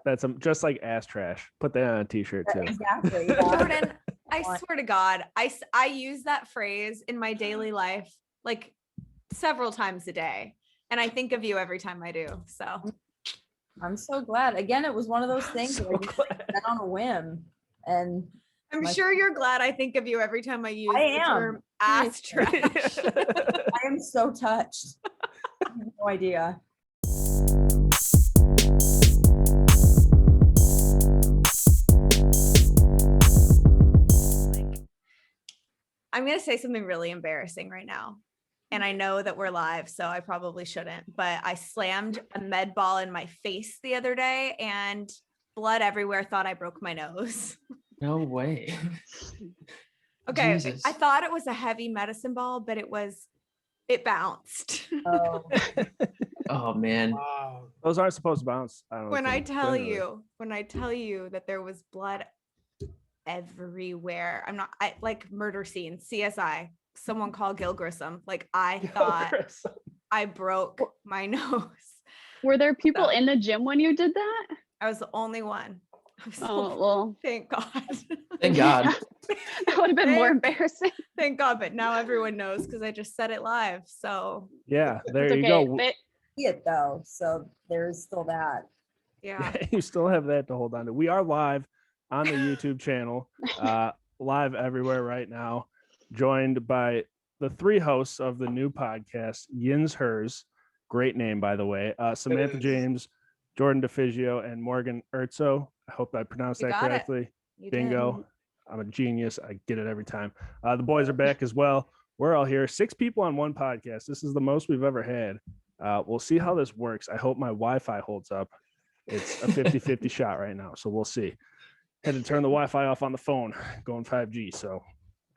That's just like ass trash. Put that on a t-shirt too. Exactly. Jordan, I swear to God, I use that phrase in my daily life like several times a day. And I think of you every time I do. So I'm so glad. Again, it was one of those things that I just said on a whim. And I'm sure you're glad I think of you every time I use the term ass trash. I am so touched. I have no idea. I'm going to say something really embarrassing right now. And I know that we're live, so I probably shouldn't, but I slammed a med ball in my face the other day and blood everywhere. Thought I broke my nose. No way. Okay. Jesus. I thought it was a heavy medicine ball, but it bounced. Oh, Oh man. Wow. Those aren't supposed to bounce. When I tell you that there was blood everywhere, like murder scene, CSI, someone call Gil Grissom. Like I thought I broke my nose. Were there people in the gym when you did that? I was the only one. Oh, well. Thank God. Thank God. That would have been more embarrassing. Thank God, but now everyone knows because I just said it live. So yeah, there It's you okay. go. see it though. So there's still that. yeah. You still have that to hold on to. We are live on the YouTube channel, live everywhere right now, joined by the three hosts of the new podcast, YinzHers. Great name, by the way. Samantha James, Jordan Defigio, and Morgan Urtso. I hope I pronounced that correctly. Bingo. I'm a genius. I get it every time. The boys are back as well. We're all here. 6 people on one podcast. This is the most we've ever had. We'll see how this works. I hope my Wi-Fi holds up. It's a 50-50 shot right now, so we'll see. Had to turn the Wi-Fi off on the phone, going 5G. So,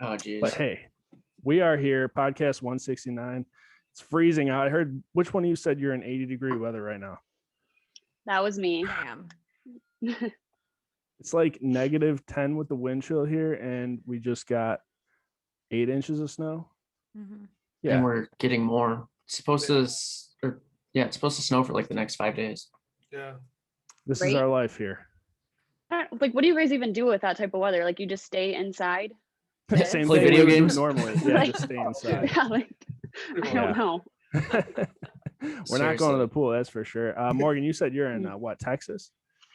Oh geez. but hey, we are here. Podcast 169. It's freezing out. I heard. Which one of you said you're in 80-degree weather right now? That was me. Damn. It's like -10 with the wind chill here, and we just got 8 inches of snow. Mm-hmm. Yeah, And we're getting more. It's supposed to snow for like the next 5 days. Yeah. this Great. is our life here. Like, what do you guys even do with that type of weather? Like, you just stay inside? Same Play thing video we would do games. normally. Yeah, Like- just stay inside. Yeah, like, I don't know. We're not going to Seriously. the pool, that's for sure. Morgan, you said you're in what, Texas?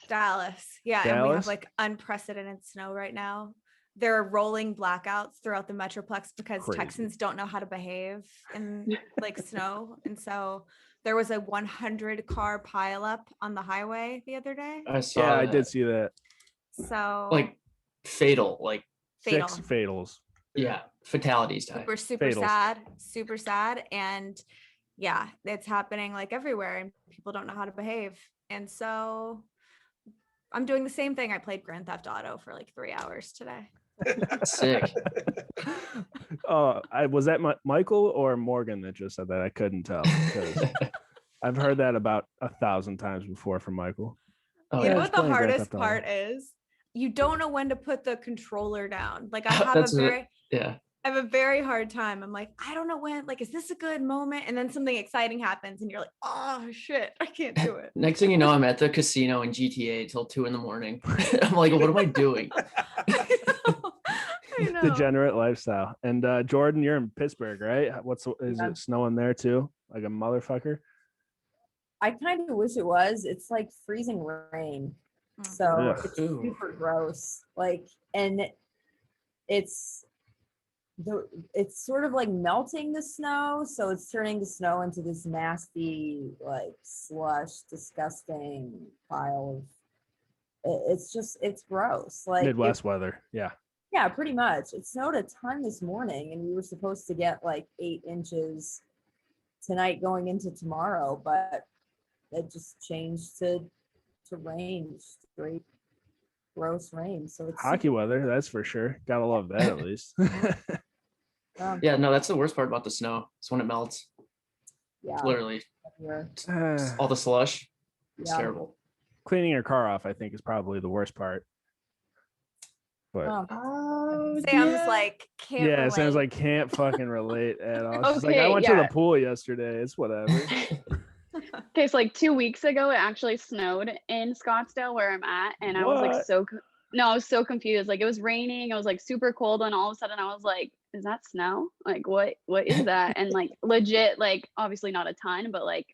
Dallas. Yeah. And we Dallas? have like unprecedented snow right now. There are rolling blackouts throughout the Metroplex because Crazy. Texans don't know how to behave in like snow. And so there was a 100-car pileup on the highway the other day. I saw. Yeah, I that. did see that. So Like fatal. Like fatal. 6 fatals. yeah, fatalities type. Super Fatals. super sad. And yeah, it's happening like everywhere and people don't know how to behave. And so I'm doing the same thing. I played Grand Theft Auto for like 3 hours today. Sick. Was that Michael or Morgan that just said that? I couldn't tell because I've heard that about 1,000 times before from Michael. Oh, You know yeah. what the playing Grand hardest Theft Auto. part is? You don't know when to put the controller down. Like I have That's I have a very hard time. I'm like, I don't know when, like, is this a good moment? And then something exciting happens and you're like, oh shit, I can't do it. Next thing you know, I'm at the casino in GTA till 2 a.m. I'm like, what am I doing? I know. Degenerate lifestyle. And Jordan, you're in Pittsburgh, right? Is Yeah. it snowing there too? Like a motherfucker? I kind of wish it was. It's like freezing rain. So Ugh. it's Ooh. super gross. Like, and it's sort of like melting the snow. So it's turning the snow into this nasty, like slush, disgusting pile of, it's gross. Like Midwest weather. Yeah. yeah, pretty much. It snowed a ton this morning and we were supposed to get like 8 inches tonight going into tomorrow, but it just changed to rain, straight gross rain. So it's Hockey weather, that's for sure. Gotta love that at least. Yeah, no, that's the worst part about the snow. It's when it melts. yeah, Literally, here. all the slush. It's Yeah. terrible. Cleaning your car off, I think, is probably the worst part. But Sam's like, can't yeah, it relate. sounds like can't fucking relate at all. She's like, I Okay, went to yeah. the pool yesterday. It's whatever. Okay, so like 2 weeks ago, it actually snowed in Scottsdale where I'm at, and I was like What? no, I was so confused. Like it was raining, it was like super cold, and all of a sudden I was like, "Is that snow? Like what is that?" And like legit, like obviously not a ton, but like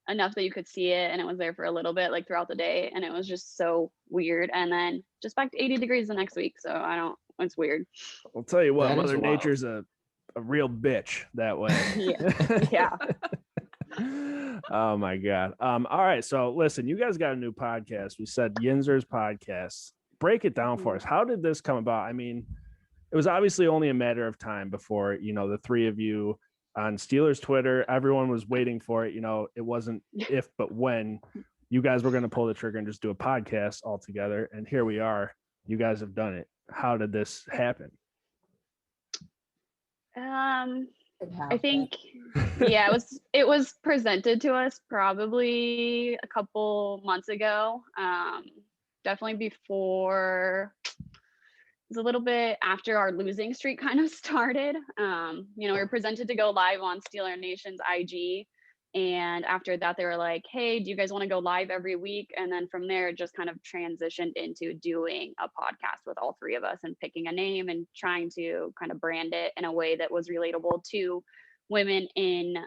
enough that you could see it, and it was there for a little bit, like throughout the day, and it was just so weird. And then just back to 80 degrees the next week, so I don't. It's weird. I'll tell you what, That is Mother wild. Nature's a real bitch that way. Yeah. Oh my God. All right. So listen, you guys got a new podcast. We said YinzHers podcast. Break it down for us. How did this come about? I mean, it was obviously only a matter of time before, the three of you on Steelers Twitter, everyone was waiting for it. It wasn't if, but when you guys were going to pull the trigger and just do a podcast all together. And here we are. You guys have done it. How did this happen? I think yeah, it was presented to us probably a couple months ago. Definitely before, it was a little bit after our losing streak kind of started. We were presented to go live on SteelerNation's IG, and after that they were like, "Hey, do you guys want to go live every week?" And then from there it just kind of transitioned into doing a podcast with all three of us and picking a name and trying to kind of brand it in a way that was relatable to women in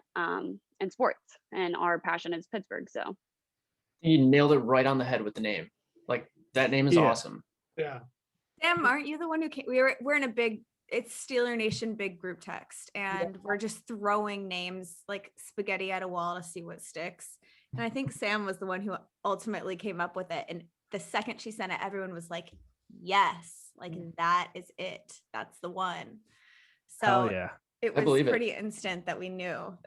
sports, and our passion is Pittsburgh. So You nailed it right on the head with the name. Like that name is awesome. Yeah. Sam, aren't you the one who came? We're in a big, it's Steeler Nation big group text, and we're just throwing names like spaghetti at a wall to see what sticks. And I think Sam was the one who ultimately came up with it. And the second she sent it, everyone was like, "Yes, like that is it. That's the one." So yeah. it I was believe it. pretty instant that we knew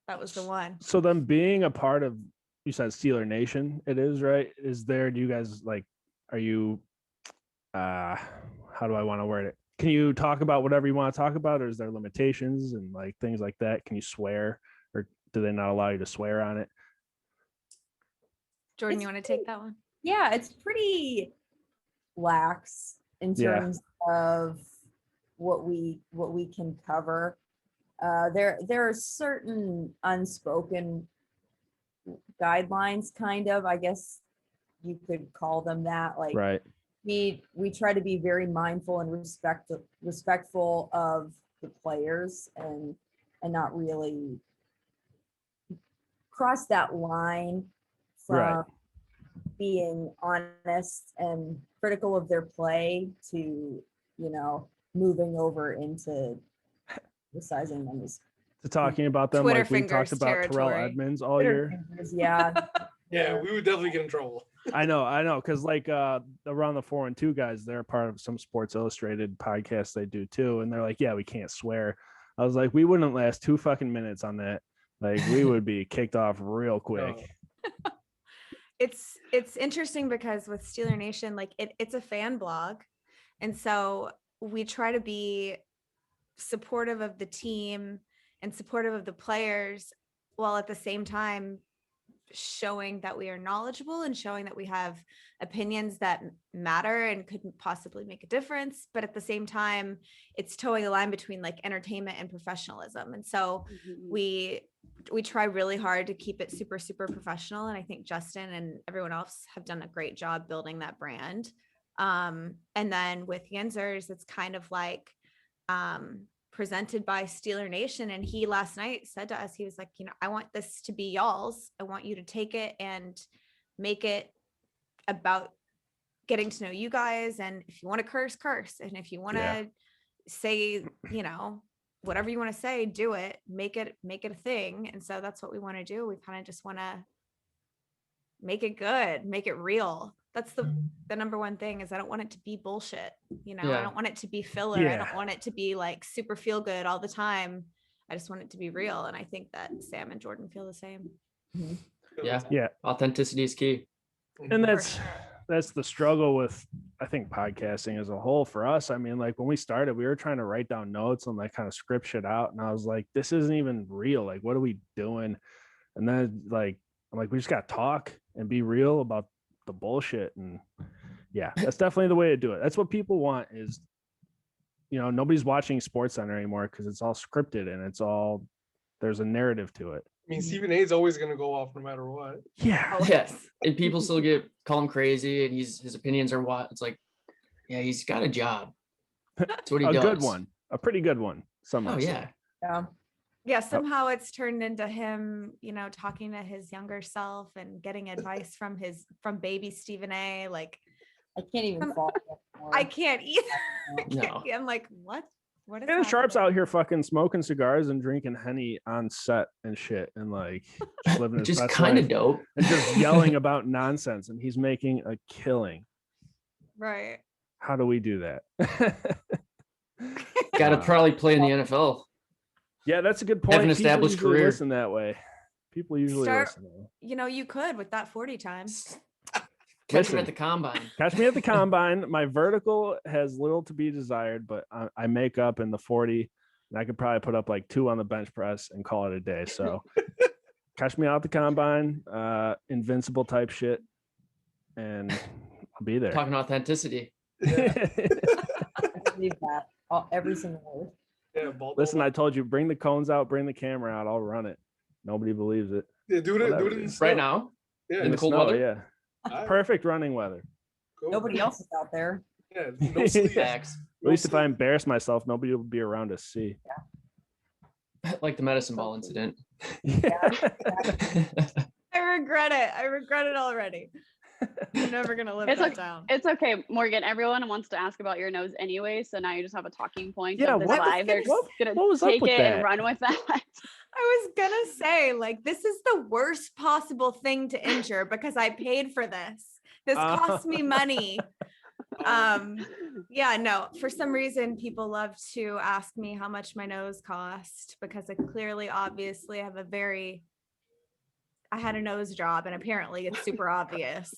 that was the one. So then being a part of, you said Steeler Nation, it is, right? Do you guys are you, how do I want to word it? Can you talk about whatever you want to talk about, or is there limitations and like things like that? Can you swear, or do they not allow you to swear on it? Jordan, It's you want to take that one? Yeah, it's pretty lax in terms of what we can cover. There are certain unspoken guidelines, kind of, I guess you could call them that. Like, Right. we try to be very mindful and respectful of the players, and not really cross that line from Right. being honest and critical of their play to moving over into criticizing them as To talking about them Twitter like we talked fingers about Terrell territory. Edmonds all year. yeah. Yeah, we would definitely get in trouble. I know, because around the 4 and 2 guys, they're part of some Sports Illustrated podcasts they do too, and they're like, "Yeah, we can't swear." I was like, "We wouldn't last 2 fucking minutes on that. Like, we would be kicked off real quick." It's interesting because with Steeler Nation, like it's a fan blog, and so we try to be supportive of the team and supportive of the players, while at the same time showing that we are knowledgeable and showing that we have opinions that matter and could possibly make a difference. But at the same time, it's towing a line between like entertainment and professionalism. And so we try really hard to keep it super, super professional. And I think Justin and everyone else have done a great job building that brand. And then with YinzHers, it's kind of like presented by Steeler Nation. And he last night said to us, he was like, I want this to be y'all's. I want you to take it and make it about getting to know you guys. And if you want to curse, curse. And if you want to say, whatever you want to say, do it, make it a thing. And so that's what we want to do. We kind of just want to make it good, make it real. That's the number one thing, is I don't want it to be bullshit. I don't want it to be filler. I don't want it to be like super feel good all the time. I just want it to be real. And I think that Sam and Jordan feel the same. Yeah. Authenticity is key. And that's the struggle with, I think, podcasting as a whole for us. I mean, like when we started, we were trying to write down notes and like kind of script shit out. And I was like, this isn't even real. Like, what are we doing? And then I'm like, we just got to talk and be real about the bullshit. And that's definitely the way to do it. That's what people want is, nobody's watching Sports Center anymore because it's all scripted and there's a narrative to it. mean, Stephen A is always going to go off no matter what. Yeah. Yeah, and people still call him crazy, and his opinions are what it's like. Yeah, he's got a job. That's what he does. A good one, a pretty good one. Some Oh might say. yeah. Yeah. Yeah, somehow it's turned into him, you know, talking to his younger self and getting advice from baby Stephen A. Like, I can't even follow. I can't either. No. I'm like, what? What is Yeah, Sharp's happening? out here fucking smoking cigars and drinking Henny on set and shit, and like just living his Just best kind of life dope. and just yelling about nonsense, and he's making a killing. Right. How do we do that? Got to probably play in the NFL. Yeah, that's a good point. Have an People established usually career. listen that way. People usually listen. That way. You know, you could with that 40 times. Catch Listen. him at the combine. Catch me at the combine. My vertical has little to be desired, but I make up in the 40, and I could probably put up like 2 on the bench press and call it a day. So catch me out at the combine, invincible type shit, and I'll be there. Talking authenticity. I believe that. Every single word. Yeah, Listen, I told you, bring the cones out, bring the camera out. I'll run it. Nobody believes it. Yeah, do it Whatever, in the dude. snow. Right now, Yeah, in the cold snow, weather. yeah. All right, Perfect running weather. go. Nobody else is out there. Yeah, no sleep. Facts. At least if I embarrass myself, nobody will be around to see. Like the medicine ball incident. Yeah. I regret it. I regret it already. I'm never gonna live It's that okay. down. It's okay, Morgan. Everyone wants to ask about your nose anyway, so now you just have a talking point Yeah, of this what- live. They're what- just gonna what was up take with it that? and run with that. I was gonna say, like, this is the worst possible thing to injure because I paid for this. This cost me money. Yeah, no, for some reason people love to ask me how much my nose cost because I clearly, obviously have I had a nose job, and apparently it's super obvious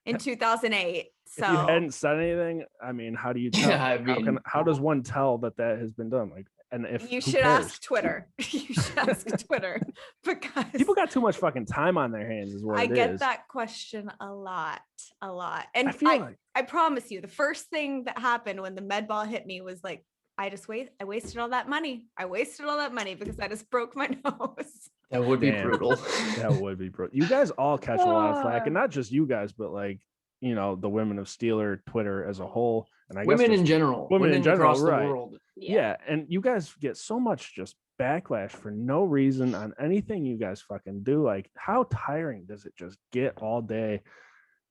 in 2008. So If you hadn't said anything, I mean, how do you tell? Yeah, I mean- how does one tell that has been done? Like, and if you who should cares? ask Twitter. You should ask Twitter because People got too much fucking time on their hands, is what I it get is. that question a lot. And I feel like I promise you, the first thing that happened when the med ball hit me was like, I wasted all that money. I wasted all that money because I just broke my nose. That would be Damn. brutal. that would be brutal. You guys all catch a lot of flack, and not just you guys, but like, you know, the women of Steeler Twitter as a whole, and I Women guess in general. women in general, across right. the world. yeah, and you guys get so much just backlash for no reason on anything you guys fucking do. Like, how tiring does it just get all day,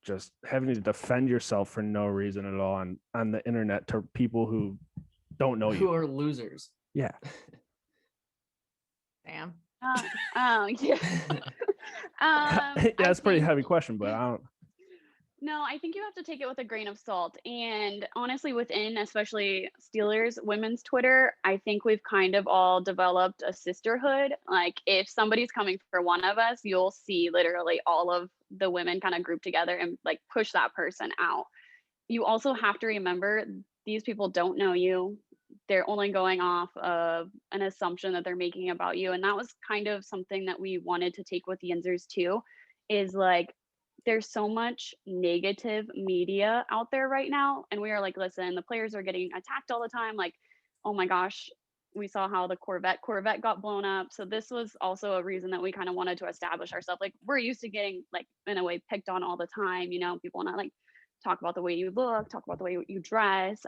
just having to defend yourself for no reason at all on the internet to people who don't know Who you? are losers? Yeah. Damn. Yeah. That's a pretty think- heavy question, but I don't. No, I think you have to take it with a grain of salt. And honestly, within especially Steelers women's Twitter, I think we've kind of all developed a sisterhood. Like if somebody's coming for one of us, you'll see literally all of the women kind of group together and like push that person out. You also have to remember these people don't know you. They're only going off of an assumption that they're making about you. And that was kind of something that we wanted to take with Yinzers too, is like, there's so much negative media out there right now. And we are like, listen, the players are getting attacked all the time. Like, oh my gosh, we saw how the Corvette got blown up. So this was also a reason that we kind of wanted to establish ourselves. Like we're used to getting like in a way picked on all the time, you know, people want to like talk about the way you look, talk about the way you dress,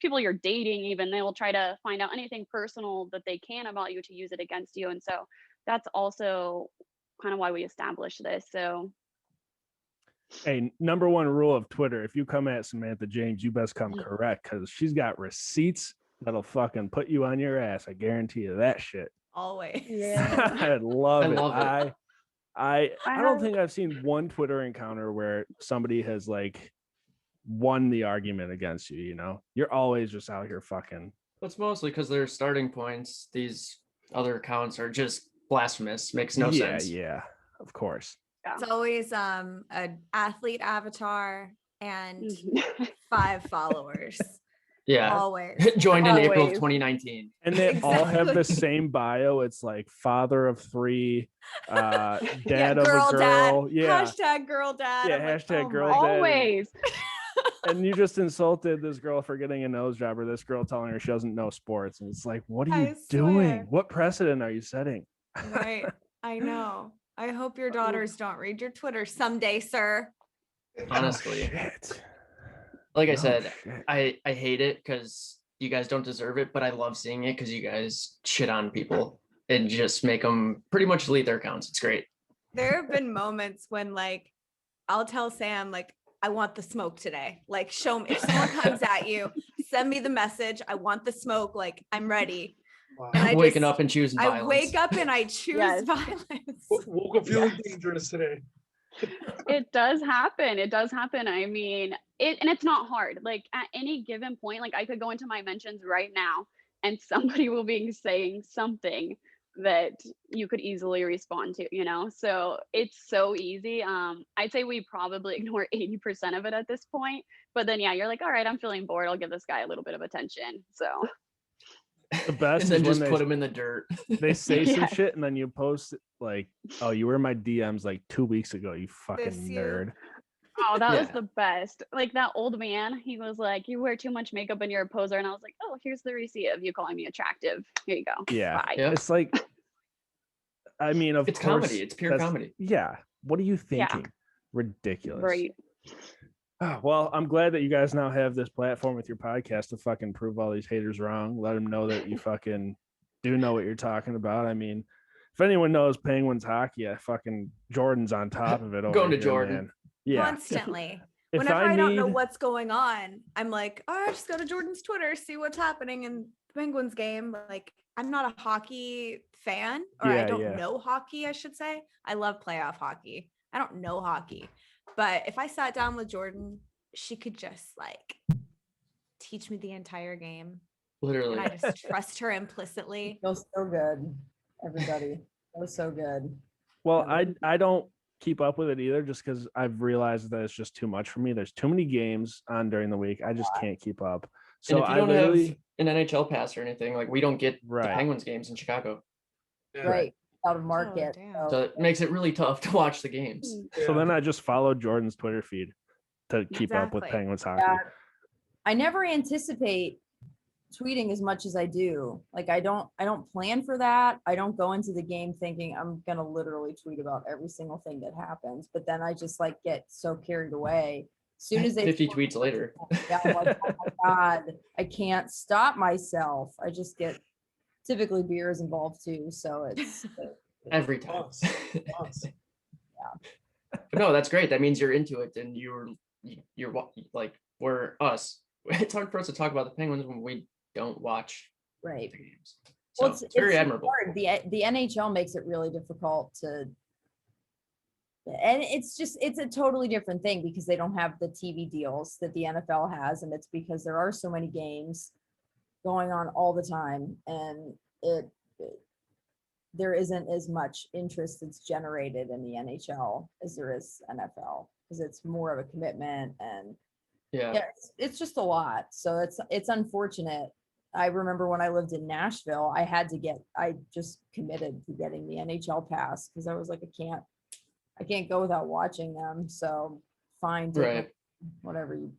people you're dating, even they will try to find out anything personal that they can about you to use it against you. And so that's also kind of why we established this. So Hey, number one rule of Twitter: if you come at Samantha James, you best come correct, because she's got receipts that'll fucking put you on your ass. I guarantee you that shit. Always. I love it. love it. I don't think I've seen one Twitter encounter where somebody has like won the argument against you. You know, you're always just out here fucking. It's mostly because their starting points, these other accounts are just blasphemous. Makes no sense. Yeah, of course. It's always an athlete avatar and 5 followers. Yeah. Always. Joined in April of Always. 2019. And they all have the Exactly. same bio. It's like father of 3, dad Yeah, of a girl. dad. Yeah. Hashtag girl dad. Yeah, I'm like, hashtag oh girl my- dad. always. And you just insulted this girl for getting a nose job, or this girl telling her she doesn't know sports. And it's like, what are you I doing? swear. What precedent are you setting? Right. I know. I hope your daughters don't read your Twitter someday, sir. Honestly. Shit. Like I Oh, said, shit. I hate it because you guys don't deserve it, but I love seeing it because you guys shit on people and just make them pretty much delete their accounts. It's great. There have been moments when like I'll tell Sam like I want the smoke today. Like show me if someone comes at you, send me the message. I want the smoke. Like I'm ready. Wow. And I Waking just- up and choosing I violence. wake up and I choose Yes. violence. Woke up feeling dangerous today. It does happen. It does happen. I mean, and it's not hard. Like at any given point, like I could go into my mentions right now and somebody will be saying something that you could easily respond to, you know? So it's so easy. I'd say we probably ignore 80% of it at this point. But then yeah, you're like, all right, I'm feeling bored. I'll give this guy a little bit of attention. So The best and then is when just they put them in the dirt. they say some Yes. shit and then you post like, oh, you were in my DMs like 2 weeks ago, you fucking This you. nerd. oh, that was Yeah. the best. Like that old man, he was like, you wear too much makeup and you're a poser. And I was like, oh, here's the receipt of you calling me attractive. Here you go. Yeah. Bye. Yep. It's like, I mean, of It's course, comedy. It's pure that's- comedy. Yeah. What are you Yeah. thinking? Ridiculous. Right. Oh, well, I'm glad that you guys now have this platform with your podcast to fucking prove all these haters wrong. Let them know that you fucking do know what you're talking about. I mean, if anyone knows Penguins hockey, fucking Jordan's on top of it. Over Going to here, Jordan. man. Yeah. Constantly. If Whenever I don't know need- what's going on, I'm like, oh, just go to Jordan's Twitter, see what's happening in the Penguins game. Like, I'm not a hockey fan, or Yeah, I don't yeah. know hockey, I should say. I love playoff hockey. I don't know hockey. But if I sat down with Jordan, she could just like teach me the entire game. Literally. And I just trust her implicitly. Feels so good, everybody. Feels so good. Well, Yeah. I don't keep up with it either, just because I've realized that it's just too much for me. There's too many games on during the week. I just can't keep up. So and if you I don't literally have an NHL pass or anything, like we don't get Right. the Penguins games in Chicago. Yeah. Right. Out of market. damn. So it makes it really tough to watch the games. so then I just follow Jordan's Twitter feed to keep up with Exactly. Penguins hockey. Yeah. I never anticipate tweeting as much as I do. Like I don't plan for that. I don't go into the game thinking I'm gonna literally tweet about every single thing that happens. But then I just like get so carried away. As soon as they 50 tweets later. yeah, I'm like, oh my God, I can't stop myself. I just get typically beer is involved too. So it's Every time. Us. Us. But no, that's great. That means you're into it and you're like, we're us. It's hard for us to talk about the Penguins when we don't watch right. the games. So Well, it's very so admirable. hard. The NHL makes it really difficult to, and it's a totally different thing because they don't have the TV deals that the NFL has, and it's because there are so many games going on all the time, and there isn't as much interest that's generated in the NHL as there is NFL because it's more of a commitment and Yeah. it's just a lot. So it's unfortunate. I remember when I lived in Nashville, I just committed to getting the NHL pass because I was like, I can't go without watching them. So fine, take Right. whatever you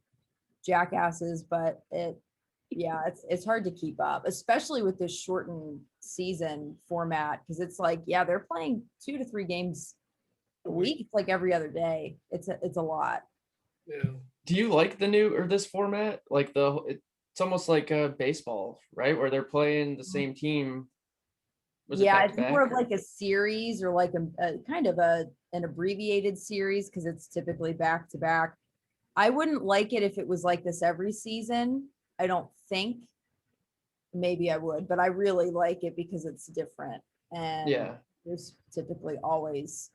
jackasses, but it's hard to keep up, especially with this shortened season format because it's like, yeah, they're playing 2 to 3 games a week. It's like every other day. It's a lot. Yeah. Do you like the new or this format? Like it's almost like a baseball, right? Where they're playing the same team. Was it Yeah, back it's to more back, of or- like a series or like a kind of an abbreviated series because it's typically back to back. I wouldn't like it if it was like this every season. I don't think. Maybe I would, but I really like it because it's different. And Yeah. there's typically always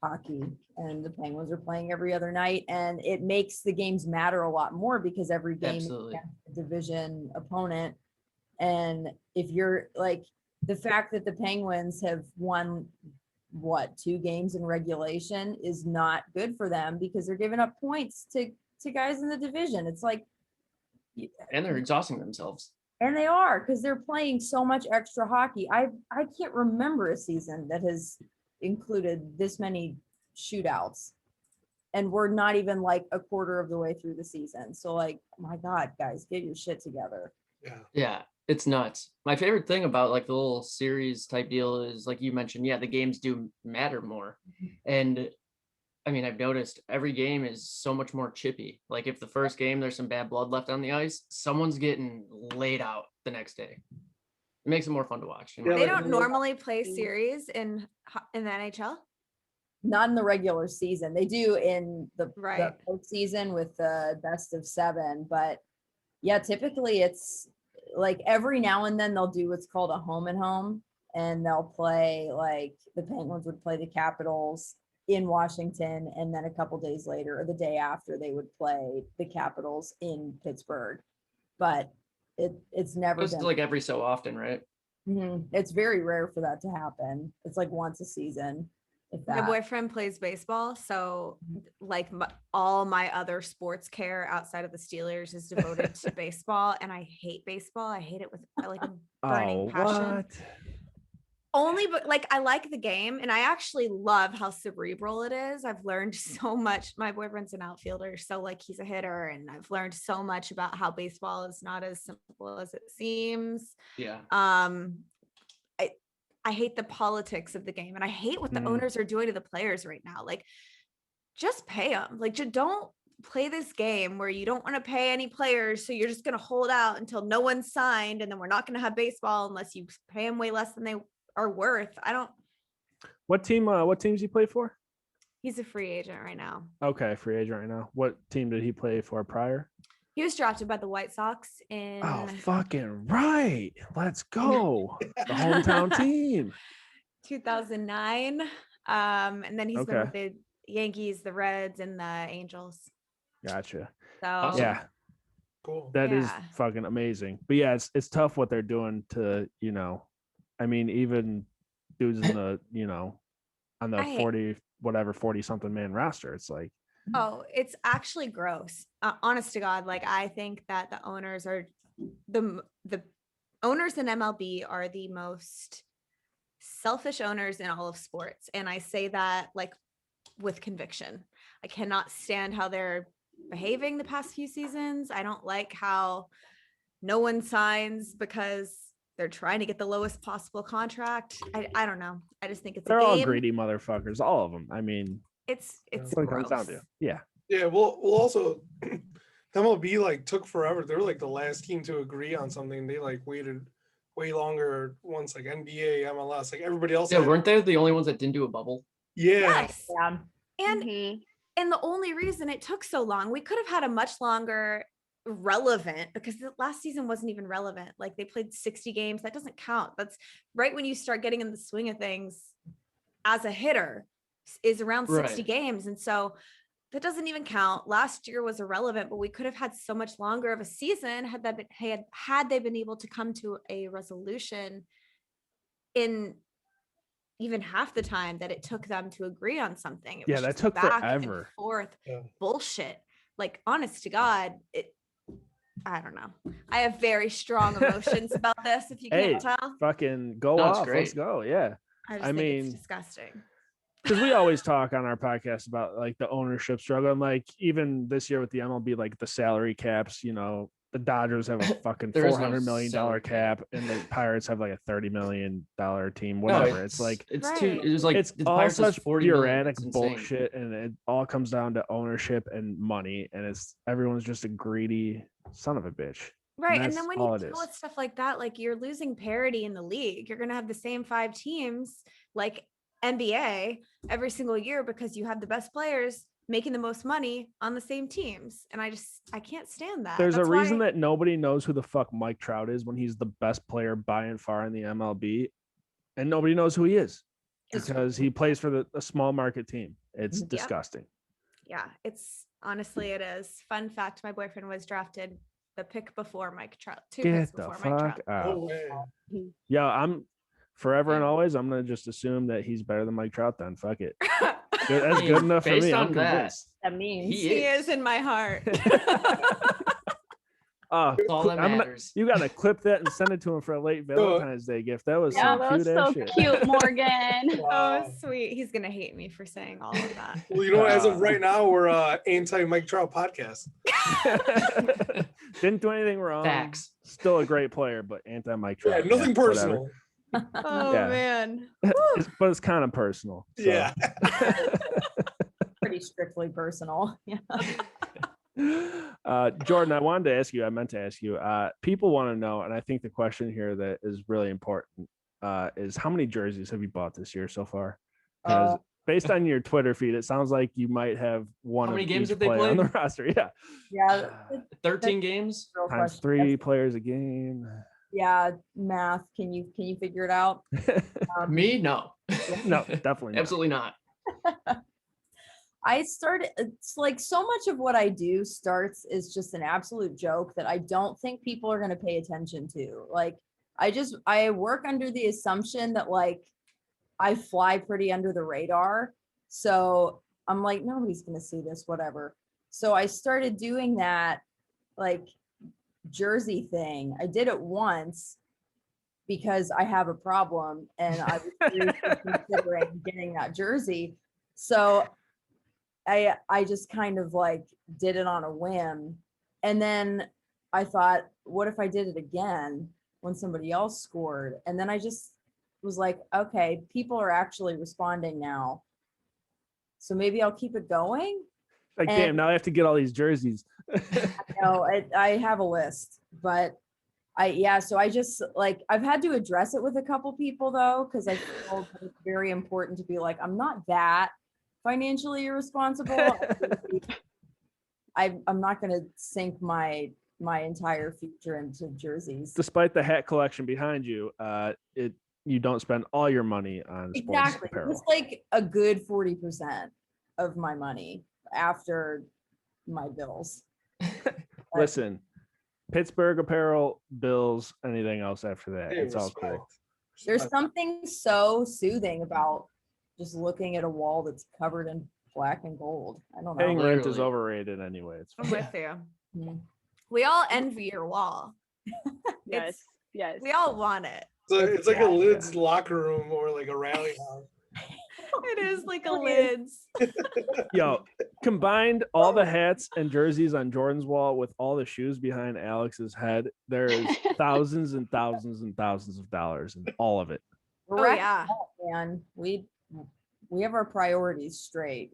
hockey and the Penguins are playing every other night and it makes the games matter a lot more because every game is Absolutely. against a division opponent. And if you're like the fact that the Penguins have won 2 games in regulation is not good for them because they're giving up points to guys in the division. It's like, And they're exhausting themselves. and they are because they're playing so much extra hockey. I can't remember a season that has included this many shootouts. And we're not even like a quarter of the way through the season. So like, my God, guys, get your shit together. Yeah. Yeah. It's nuts. My favorite thing about like the little series type deal is like you mentioned, yeah, the games do matter more. And I mean, I've noticed every game is so much more chippy. Like if the first game there's some bad blood left on the ice, someone's getting laid out the next day. It makes it more fun to watch. Yeah, They like, don't normally play series in the NHL. Not in the regular season. They do in the Right. postseason with the best of 7. But yeah, typically it's like every now and then they'll do what's called a home and home, and they'll play like the Penguins would play the Capitals in Washington, and then a couple days later or the day after they would play the Capitals in Pittsburgh. But it's never It's been like every so often, right? It's very rare for that to happen. It's like once a season. If My that. boyfriend plays baseball, so like all my other sports care outside of the Steelers is devoted to baseball, and I hate baseball. I hate it with like a burning passion. What? Only, but like I like the game, and I actually love how cerebral it is. I've learned so much. My boyfriend's an outfielder, so like he's a hitter, and I've learned so much about how baseball is not as simple as it seems. Yeah. I hate the politics of the game, and I hate what the owners are doing to the players right now. Like, just pay them. Like, just don't play this game where you don't want to pay any players, so you're just going to hold out until no one's signed, and then we're not going to have baseball unless you pay them way less than they are worth. I don't. What teams he play for? He's a free agent right now. Okay, free agent right now. What team did he play for prior? He was drafted by the White Sox in. Oh, fucking right. Let's go. The hometown team. 2009. And then he's been with Okay. the Yankees, the Reds, and the Angels. Gotcha. So Awesome. Yeah, Cool. that is Yeah. fucking amazing. But yeah, it's tough what they're doing to, I mean, even dudes in the, on the I hate- 40 something man roster. It's like, Oh, it's actually gross. Honest to God, like I think that the owners are the owners in MLB are the most selfish owners in all of sports, and I say that like with conviction. I cannot stand how they're behaving the past few seasons. I don't like how no one signs because they're trying to get the lowest possible contract. I don't know. I just think it's they're a all game. greedy motherfuckers, all of them. I mean, It's that's what it comes down gross. to. Yeah. Yeah, well also MLB like took forever. They're like the last team to agree on something. They like waited way longer once like NBA, MLS, like everybody else. Yeah, had- weren't they the only ones that didn't do a bubble? Yeah. Yes. Yeah. And Mhm. And the only reason it took so long, we could have had a much longer relevant, because the last season wasn't even relevant. Like they played 60 games. That doesn't count. That's right when you start getting in the swing of things as a hitter is around 60 Right. games. And so that doesn't even count. Last year was irrelevant, but we could have had so much longer of a season had that been, had they been able to come to a resolution in even half the time that it took them to agree on something. It Yeah, was that just took back and forever. forth Yeah. bullshit. Like, honest to God, I don't know. I have very strong emotions about this, if you Hey, can't tell. fucking go No, it's off. Let's great. go. Yeah. I just I think mean, it's disgusting. Because we always talk on our podcast about like the ownership struggle. And like even this year with the MLB, like the salary caps, the Dodgers have a fucking There is no $400 million salary cap, and the Pirates have like a $30 million team, No, whatever. It's like it's Right. too. It was like it's the all Pirates has such 40 million. bureaucratic It's insane. bullshit, and it all comes down to ownership and money, and it's everyone's just a greedy son of a bitch. Right. And that's then when all you it deal is. with stuff like that, like you're losing parity in the league. You're going to have the same 5 teams like NBA every single year because you have the best players making the most money on the same teams. And I can't stand that. There's That's a reason why- that nobody knows who the fuck Mike Trout is when he's the best player by and far in the MLB, and nobody knows who he is It's- because he plays for a small market team. It's Yep. disgusting. Yeah, it's honestly, it is. Fun fact, my boyfriend was drafted the pick before Mike Trout. 2 picks Get the before Mike fuck Trout. No out. way. Yeah, I'm forever and always. I'm gonna just assume that he's better than Mike Trout. Then fuck it. Good, that's I mean, good enough for based me. I'm on that, convinced. That means He He is. is in my heart. Oh, That's all that I'm gonna- matters. you gotta clip that and send it to him for a late Valentine's Day gift. That was Yeah, some that was cute so ass shit. cute, Morgan. Wow. Oh, sweet. He's going to hate me for saying all of that. Well, as of right now, we're anti Mike Trout podcast. Didn't do anything wrong. Facts. Still a great player, but anti-Mike Yeah, Trout. nothing personal. Oh Yeah. man. But it's kind of personal. So. Yeah. Pretty strictly personal. Yeah. Jordan, I wanted to ask you, I meant to ask you, people want to know, and I think the question here that is really important is how many jerseys have you bought this year so far? Because based on your Twitter feed, it sounds like you might have one How of many games each have they player on the played? roster. Yeah. Yeah. 13 games. Real Times question. 3 players a game. Yeah, math. Can you figure it out? Me? No. No, definitely not. Absolutely not. I started, it's like so much of what I do starts is just an absolute joke that I don't think people are going to pay attention to. Like, I work under the assumption that like I fly pretty under the radar. So I'm like, nobody's going to see this, whatever. So I started doing that like jersey thing. I did it once because I have a problem and I was seriously considering getting that jersey. So I just kind of like did it on a whim. And then I thought, what if I did it again when somebody else scored? And then I just was like, okay, people are actually responding now. So maybe I'll keep it going. Like, damn, now I have to get all these jerseys. No, I have a list, but so I just like, I've had to address it with a couple people though, because I feel it's very important to be like, I'm not that financially irresponsible. I'm not going to sink my entire future into jerseys. Despite the hat collection behind you, you don't spend all your money on sports apparel. It's like a good 40% of my money after my bills. Listen, Pittsburgh apparel, Bills, anything else after that. Hey, It's all respect. cool. There's something so soothing about just looking at a wall that's covered in black and gold. I don't know. Paying rent is Literally. overrated anyway. It's I'm fine. with you. Mhm. We all envy your wall. Yes. Yes. We all want it. So it's like Yeah, a Lids locker room or like a rally house. It is like a lids. Yo, combined all the hats and jerseys on Jordan's wall with all the shoes behind Alex's head, there is thousands and thousands and thousands of dollars in all of it. Oh yeah. Man, we have our priorities straight.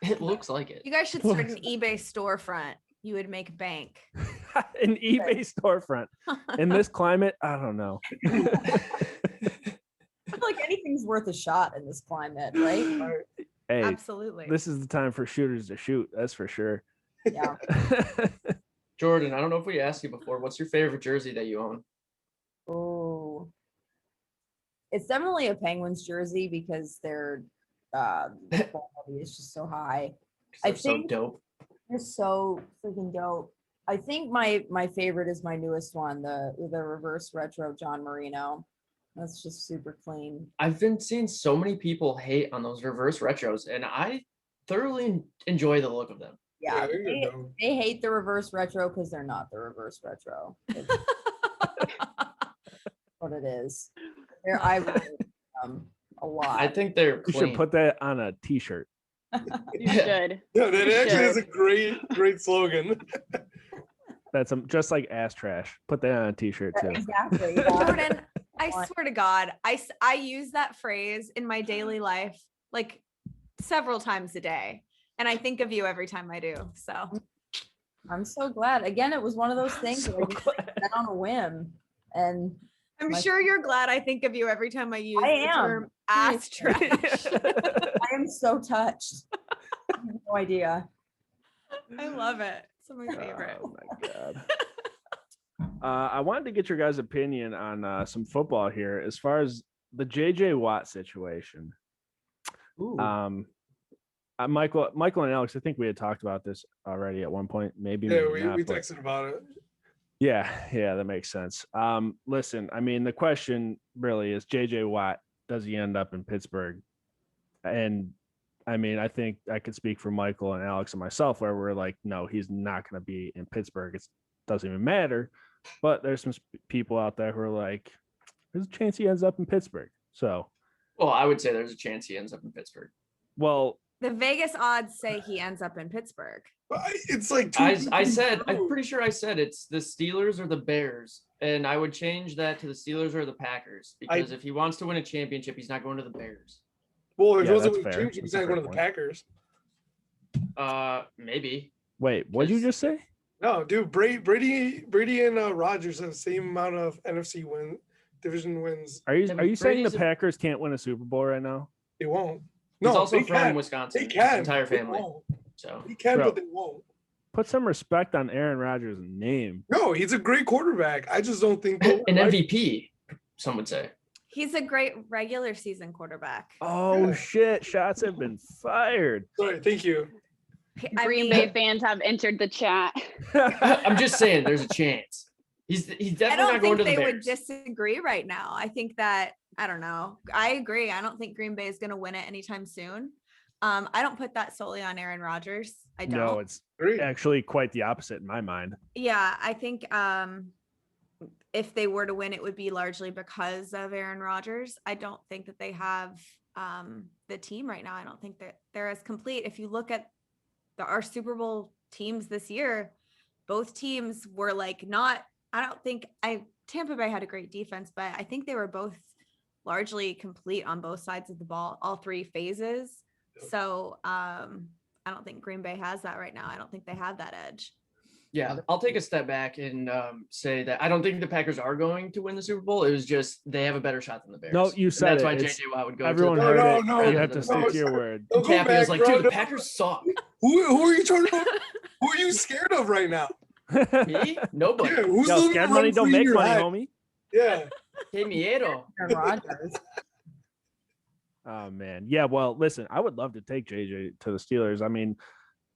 It looks like it. You guys should start an eBay storefront. You would make bank. An eBay storefront. In this climate, I don't know. I feel like anything's worth a shot in this climate, right? Hey, Absolutely. this is the time for shooters to shoot. That's for sure. Yeah. Jordan, I don't know if we asked you before. What's your favorite jersey that you own? Oh, it's definitely a Penguins jersey because their quality is just so high. They're I so think- dope. They're so freaking dope. I think my favorite is my newest one, the reverse retro John Marino. That's just super clean. I've been seeing so many people hate on those reverse retros, and I thoroughly enjoy the look of them. Yeah, I think they're dope. they hate the reverse retro because they're not the reverse retro. It's what it is. I really a lot. I think they're You clean. should put that on a t-shirt. You should. Yeah, that You actually is a should. great slogan. That's just like ass trash. Put that on a t-shirt too. Exactly. Yeah. Jordan, I swear to God, I use that phrase in my daily life like several times a day. And I think of you every time I do. So I'm so glad. Again, it was one of those things that I just did on a whim. And I'm sure you're glad I think of you every time I use I the am. term ass trash. I am so touched. I have no idea. I love it. It's my favorite. Oh my god. I wanted to get your guys' opinion on some football here as far as the JJ Watt situation. Ooh. Michael and Alex, I think we had talked about this already at one point. Maybe Yeah, maybe not, we but- texted about it. Yeah, that makes sense. Listen, I mean, the question really is JJ Watt, does he end up in Pittsburgh? And I mean, I think I could speak for Michael and Alex and myself where we're like, no, he's not going to be in Pittsburgh. It doesn't even matter. But there's some people out there who are like, there's a chance he ends up in Pittsburgh. So, Well, I would say there's a chance he ends up in Pittsburgh. well, The Vegas odds say he ends up in Pittsburgh. It's like I'm pretty sure I said it's the Steelers or the Bears, and I would change that to the Steelers or the Packers because if he wants to win a championship, he's not going to the Bears. Well, if Yeah, it wasn't that's with fair. James, he's That's a not going to fair the point. Packers. Maybe. Wait, what did you just say? No, dude, Brady and Rodgers have the same amount of NFC division wins. Are you saying the Brady's Packers can't win a Super Bowl right now? They won't. He's No, also they from can. Wisconsin. They can. His entire They family. won't. So They can, Bro. but they won't. Put some respect on Aaron Rodgers' name. No, he's a great quarterback. I just don't think an MVP, some would say. He's a great regular season quarterback. Oh Yeah. shit! Shots have been fired. Sorry, thank you. Green Bay fans have entered the chat. I'm just saying, there's a chance. He's I definitely don't not going think to the they would Bears. disagree right now. I think that, I don't know. I agree. I don't think Green Bay is going to win it anytime soon. I don't put that solely on Aaron Rodgers. I don't. No, it's Great. actually quite the opposite in my mind. Yeah, I think if they were to win, it would be largely because of Aaron Rodgers. I don't think that they have the team right now. I don't think that they're as complete. If you look at our Super Bowl teams this year, both teams were like not. I don't think Tampa Bay had a great defense, but I think they were both largely complete on both sides of the ball, all three phases. So I don't think Green Bay has that right now. I don't think they have that edge. Yeah, I'll take a step back and say that I don't think the Packers are going to win the Super Bowl. It was just they have a better shot than the Bears. No, you And said that's it. why It's- JJ Watt would go. Everyone to the heard No, it. no, You no, have to no, stick to your stop. word. Don't go Cappy back, was like, bro. dude, the Packers suck. Who are you trying to? Who are you scared of right now? Me? Nobody. Yeah, who's Yo, living scared rent money don't free in make your money, head? homie. Yeah. Que miedo. Aaron Rodgers. Oh man, yeah. Well, listen, I would love to take JJ to the Steelers. I mean,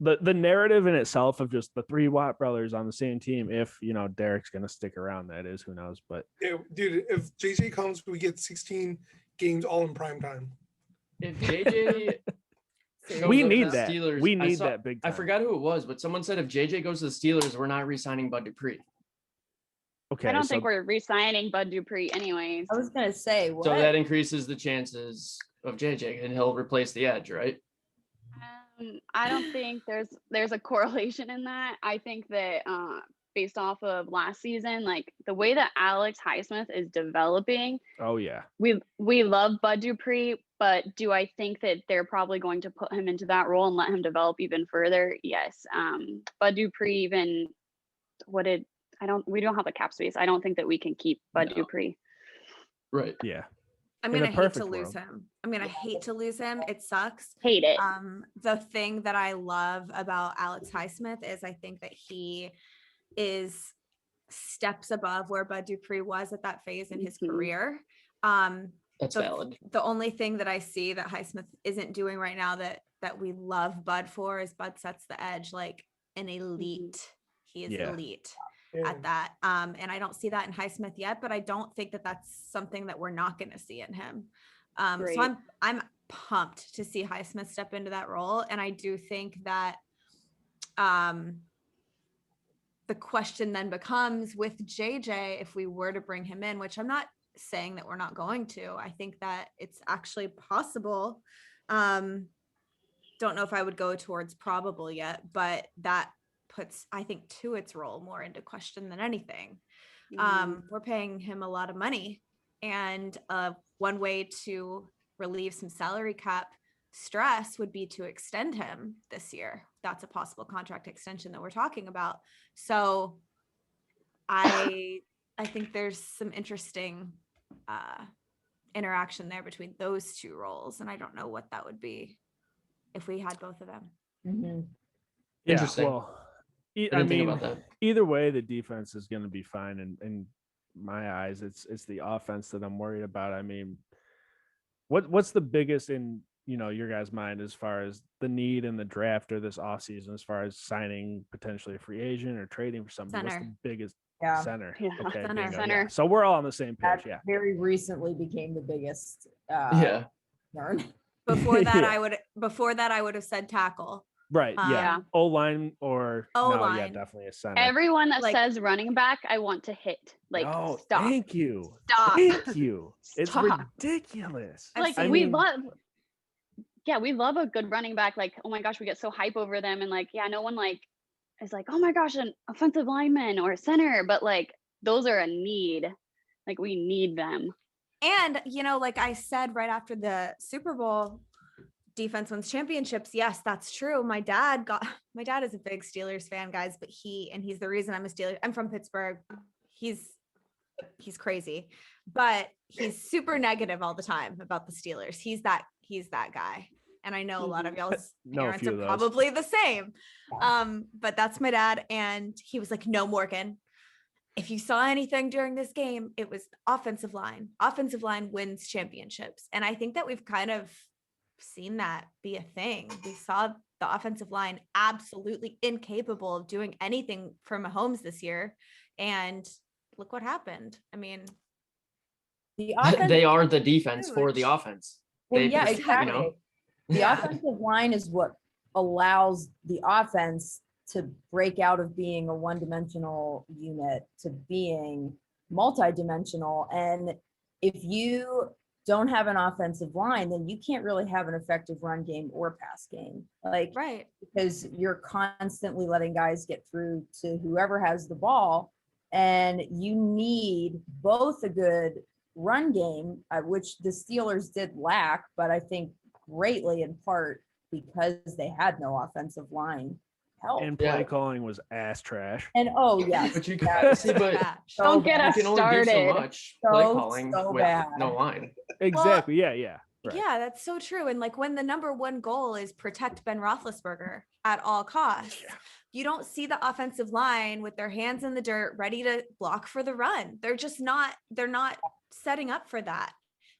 the narrative in itself of just the three Watt brothers on the same team. If Derek's gonna stick around, that is, who knows. But Yeah, dude, if JJ comes, we get 16 games all in prime time. If JJ shows we up need to the that. Steelers, We I need saw- that big I time. forgot who it was, but someone said if JJ goes to the Steelers, we're not re-signing Bud Dupree. Okay, I don't so think we're re-signing Bud Dupree anyways. I was gonna say what? So that increases the chances of JJ, and he'll replace the edge, right? I don't think there's a correlation in that. I think that based off of last season, like the way that Alex Highsmith is developing, oh yeah, we love Bud Dupree, but do I think that they're probably going to put him into that role and let him develop even further? Yes. Bud Dupree even we don't have a cap space. I don't think that we can keep Bud Dupree. Right. yeah. I'm In a gonna hate to perfect lose world. him. I'm gonna hate to lose him. It sucks. Hate it. The thing that I love about Alex Highsmith is I think that he is steps above where Bud Dupree was at that phase in his Mhm. career. That's the, valid. The only thing that I see that Highsmith isn't doing right now that we love Bud for is Bud sets the edge like an elite. He is Yeah. elite Yeah. at that. And I don't see that in Highsmith yet, but I don't think that that's something that we're not going to see in him. Great. So I'm pumped to see Highsmith step into that role. And I do think that the question then becomes with JJ, if we were to bring him in, which I'm not saying that we're not going to, I think that it's actually possible. Don't know if I would go towards probable yet, but that puts, I think, Tuitt's role more into question than anything. We're paying him a lot of money, and one way to relieve some salary cap stress would be to extend him this year. That's a possible contract extension that we're talking about. So I think there's some interesting interaction there between those two roles, and I don't know what that would be if we had both of them. Mhm. Yeah, Interesting. well, I I didn't think mean, about that. either way, the defense is going to be fine. In my eyes, it's the offense that I'm worried about. I mean, what's the biggest in your guys' mind as far as the need in the draft or this offseason, as far as signing potentially a free agent or trading for something? What's Center. the biggest Yeah. center? Yeah. Okay, Center. bingo, Center. yeah. So we're all on the same That page. Yeah. very recently became the biggest Yeah. concern. Before that, Yeah. I would have said tackle. Right. Yeah. Yeah. O-line or no, yeah, O-line. definitely a center. Everyone that Like- says running back, I want to hit. Like, No, stop. thank you. Stop. Thank you. It's Stop. ridiculous. I've Like I we mean- love yeah, we love a good running back. Like, oh my gosh, we get so hype over them. And like, yeah, no one like is like, oh my gosh, an offensive lineman or a center, but like those are a need. Like we need them. And, you know, like I said, right after the Super Bowl, defense wins championships. Yes, that's true. My dad is a big Steelers fan, guys, but he's the reason I'm a Steelers. I'm from Pittsburgh. He's crazy, but he's super negative all the time about the Steelers. He's that guy. And I know a lot of y'all's parents are probably the same. But that's my dad. And he was like, no, Morgan, if you saw anything during this game, it was offensive line. Offensive line wins championships. And I think that we've kind of seen that be a thing. We saw the offensive line absolutely incapable of doing anything for Mahomes this year. And look what happened. I mean, they are the defense for the offense. Well, yeah, exactly. You know? The offensive line is what allows the offense to break out of being a one-dimensional unit to being multi-dimensional. And if you don't have an offensive line, then you can't really have an effective run game or pass game. Like, right. Because you're constantly letting guys get through to whoever has the ball. And you need both a good run game, which the Steelers did lack, but I think greatly in part because they had no offensive line help. And play calling was ass trash. And yes. But you can see, but don't get us you can only started. do so much play calling with bad. no line. Exactly. Well, yeah. Right. Yeah, that's so true. And like when the number one goal is protect Ben Roethlisberger at all costs, you don't see the offensive line with their hands in the dirt, ready to block for the run. They're not setting up for that.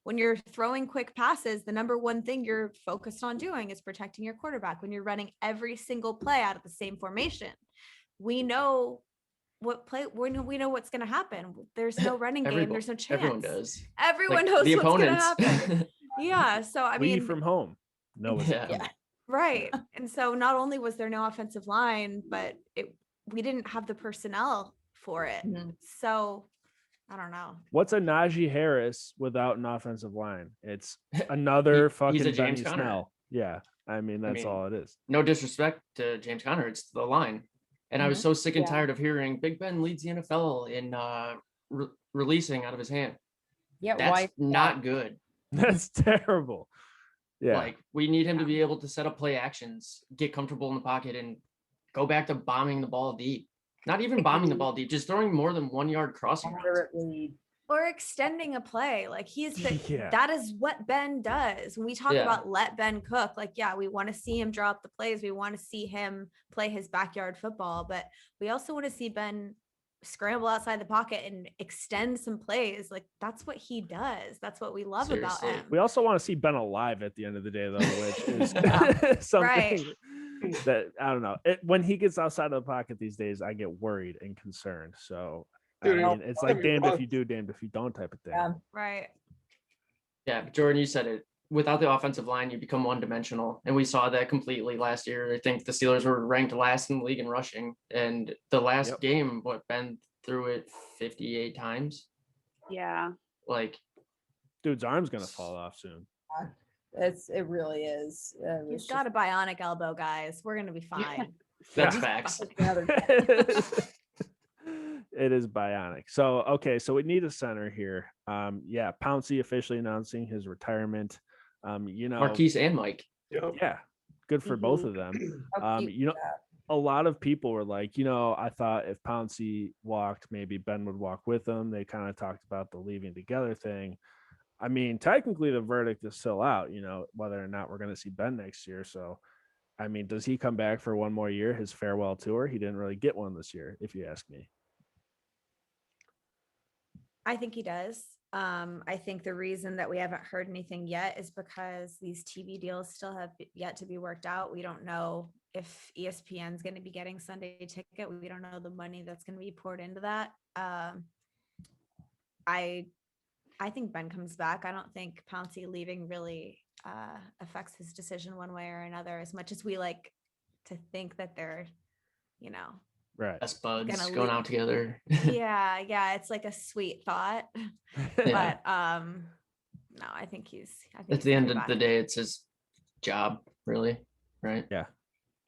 When you're throwing quick passes, the number one thing you're focused on doing is protecting your quarterback. When you're running every single play out of the same formation, we know what's going to happen. There's no running game. There's no chance. Everyone does. Everyone knows the what's going to opponents. happen. Yeah. So I mean, from home. No, right. And so not only was there no offensive line, but we didn't have the personnel for it. Mm-hmm. So I don't know. What's a Najee Harris without an offensive line? It's another fucking Benny Snell. Yeah. I mean, that's all it is. No disrespect to James Conner. It's the line. And I was so sick and tired of hearing Big Ben leads the NFL in releasing out of his hand. Yeah. That's not good. That's terrible. Yeah. Like we need him to be able to set up play actions, get comfortable in the pocket, and go back to bombing the ball deep. Not even bombing the ball deep, just throwing more than 1 yard crossing routes. Or extending a play. Like that is what Ben does. When we talk about let Ben cook, like, we want to see him draw up the plays. We want to see him play his backyard football, but we also want to see Ben scramble outside the pocket and extend some plays. Like that's what he does. That's what we love about him. We also want to see Ben alive at the end of the day, though, which is something right. that I don't know. When he gets outside of the pocket these days, I get worried and concerned. So Dude, I mean, it's like damned if you do, damned if you don't type of thing. Yeah. Right. Yeah, Jordan, you said it. Without the offensive line, you become one-dimensional, and we saw that completely last year. I think the Steelers were ranked last in the league in rushing, and the last game, Ben threw it 58 times. Yeah. Like, dude's arm's gonna fall off soon. It really is. He's got a bionic elbow, guys. We're gonna be fine. That's facts. It is bionic. So we need a center here. Pouncey officially announcing his retirement. Marquise and Mike. Yeah, good for both of them. A lot of people were like, I thought if Pouncey walked, maybe Ben would walk with him. They kind of talked about the leaving together thing. I mean, technically the verdict is still out, whether or not we're going to see Ben next year. So, I mean, does he come back for one more year, his farewell tour? He didn't really get one this year, if you ask me. I think he does. I think the reason that we haven't heard anything yet is because these TV deals still have yet to be worked out. We don't know if ESPN is going to be getting Sunday Ticket. We don't know the money that's going to be poured into that. I think Ben comes back. I don't think Pouncey leaving really affects his decision one way or another, as much as we like to think that they're, right, best buds going out together. yeah, it's like a sweet thought. But no, I think at the end of the day, it's his job, really, right? Yeah.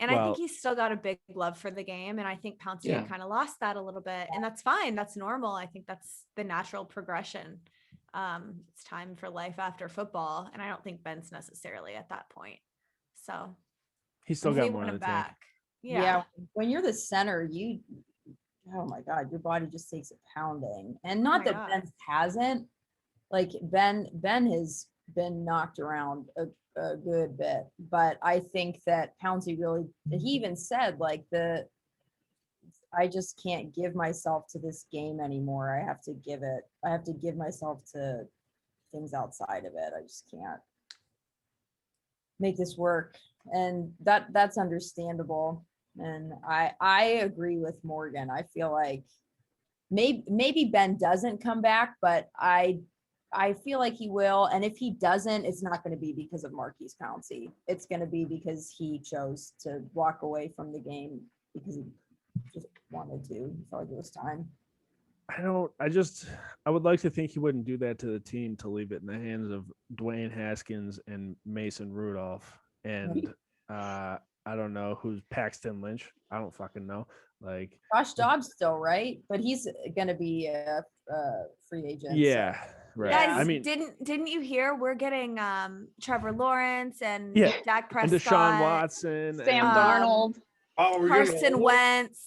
And I Well- think he's still got a big love for the game. And I think Pouncey Yeah. had kind of lost that a little bit. And that's fine. That's normal. I think that's the natural progression. It's time for life after football. And I don't think Ben's necessarily at that point. So He's still if we got more want in him the tank. back. Yeah. When you're the center, oh my God, your body just takes a pounding. And Oh not my that God. Ben hasn't. Like Ben has been knocked around a good bit, but I think that Pouncey really, he even said like I just can't give myself to this game anymore. I have to give myself to things outside of it. I just can't make this work. And that's understandable. And I agree with Morgan. I feel like maybe Ben doesn't come back, but I feel like he will. And if he doesn't, it's not going to be because of Marquise Pouncey. It's going to be because he chose to walk away from the game because he just wanted to. He felt like it was time. I would like to think he wouldn't do that to the team, to leave it in the hands of Dwayne Haskins and Mason Rudolph. And I don't know who's Paxton Lynch. I don't fucking know. Like Josh Dobbs still, right? But he's going to be a free agent. yeah. So. Right. Guys, I mean, didn't you hear we're getting Trevor Lawrence and Yeah, Dak and Prescott, Deshaun Watson, Sam and, Darnold. Oh, we're getting Carson all- Wentz,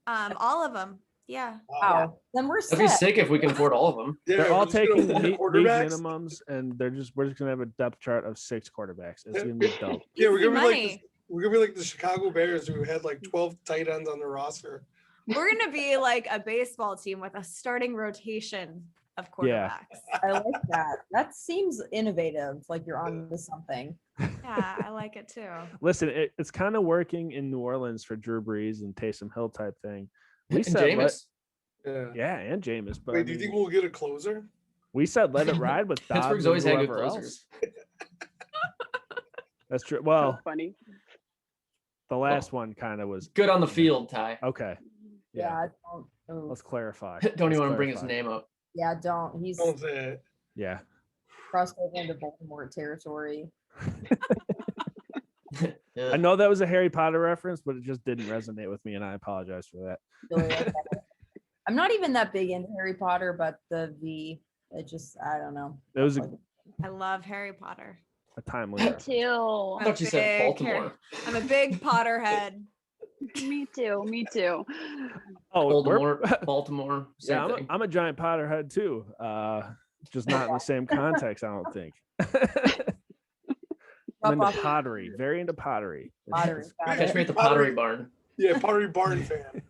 all of them. Yeah. Wow. Then we're That'd be set. sick if we can afford all of them. Yeah, they're all we're just gonna taking afford league quarterbacks. minimums, and we're just gonna have a depth chart of 6 quarterbacks. It's gonna be dope. Yeah, we're Easy gonna be money. like we're gonna be like the Chicago Bears who had like 12 tight ends on their roster. We're gonna be like a baseball team with a starting rotation of Yeah. quarterbacks. I like that. That seems innovative. Like you're on to something. Yeah, I like it too. Listen, it's kind of working in New Orleans for Drew Brees and Taysom Hill type thing. We And said Jameis. yeah, and Jameis. But Wait, I do you mean, think we'll get a closer? we said let it ride with Dobbs Pittsburgh's and always had good whoever else. closers. That's true. So Well, funny. the last one kind of was Good on the field, Ty. okay. Yeah. Yeah, I don't. let's clarify. Don't even want to Let's bring his clarify. name up. Yeah, don't. He's Don't say it. Yeah. crossed over into Baltimore territory. I know that was a Harry Potter reference, but it just didn't resonate with me, and I apologize for that. Really like that. I'm not even that big into Harry Potter, but it just, I don't know. It was I love Harry Potter. a timely Me reference. too. I thought you said Big Baltimore. I'm a big Potterhead. Me too. Me too. Oh, Baltimore, Baltimore. Same yeah, thing. I'm a giant Potterhead too. Just not in the same context, I don't think. I'm into Up off pottery, very into pottery. Pottery. Got Catch it. me at the Pottery. Pottery Barn. Yeah, Pottery Barn fan.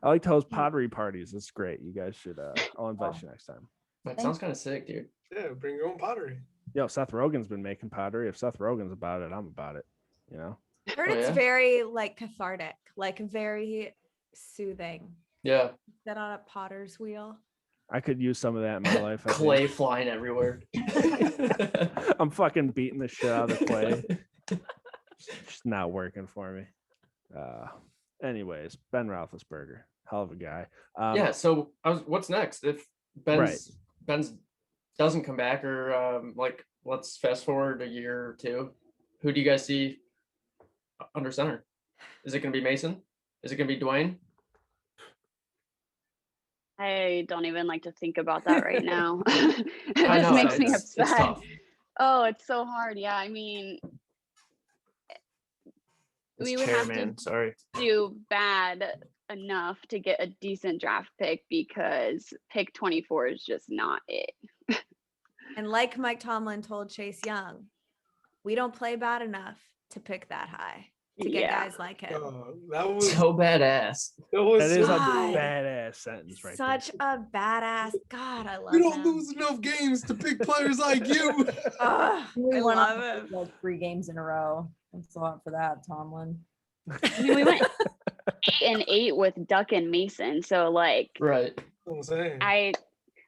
I like to host pottery parties. It's great. You guys should. I'll invite you next time. That sounds kind of sick, dude. Yeah, bring your own pottery. Yo, Seth Rogen's been making pottery. If Seth Rogen's about it, I'm about it. You know. I heard Oh, it's yeah? very like cathartic, like very soothing. Yeah. Sit on a potter's wheel. I could use some of that in my life. I think. Clay flying everywhere. I'm fucking beating the shit out of the clay. Just not working for me. Anyways, Ben Roethlisberger, hell of a guy. Yeah. So what's next? If Ben's doesn't come back, or let's fast forward a year or two, who do you guys see under center? Is it going to be Mason? Is it going to be Dwayne? I don't even like to think about that right now. It I just know, makes me it's upset. tough. Oh, it's so hard. Yeah, I mean, It's we would have chairman, sorry. to do bad enough to get a decent draft pick because pick 24 is just not it. And like Mike Tomlin told Chase Young, we don't play bad enough to pick that high to get Yeah. guys like him. That was So badass. that was That is a so God. cool. badass sentence right Such a badass. God, I love We don't him. lose enough games to pick players like you. Ugh, We I went love on him. like 3 games in a row. Thanks a lot for that, Tomlin. I mean, we went 8-8 with Duck and Mason. So like, Right. I'm saying.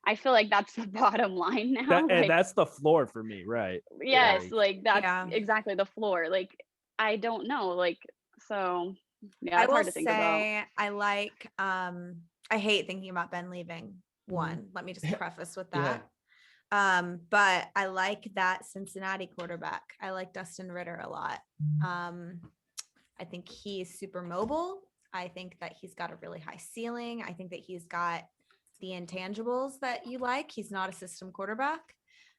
I feel like that's the bottom line now. there. And like, that's the floor for me, right? yes, like that's Yeah. exactly the floor. Like, I don't know. Like, so yeah, I it's will hard to think about. say I like I hate thinking about Ben leaving. One, let me just preface with Yeah. that. But I like that Cincinnati quarterback. I like Dustin Ritter a lot. I think he's super mobile. I think that he's got a really high ceiling. I think that he's got the intangibles that you like. He's not a system quarterback.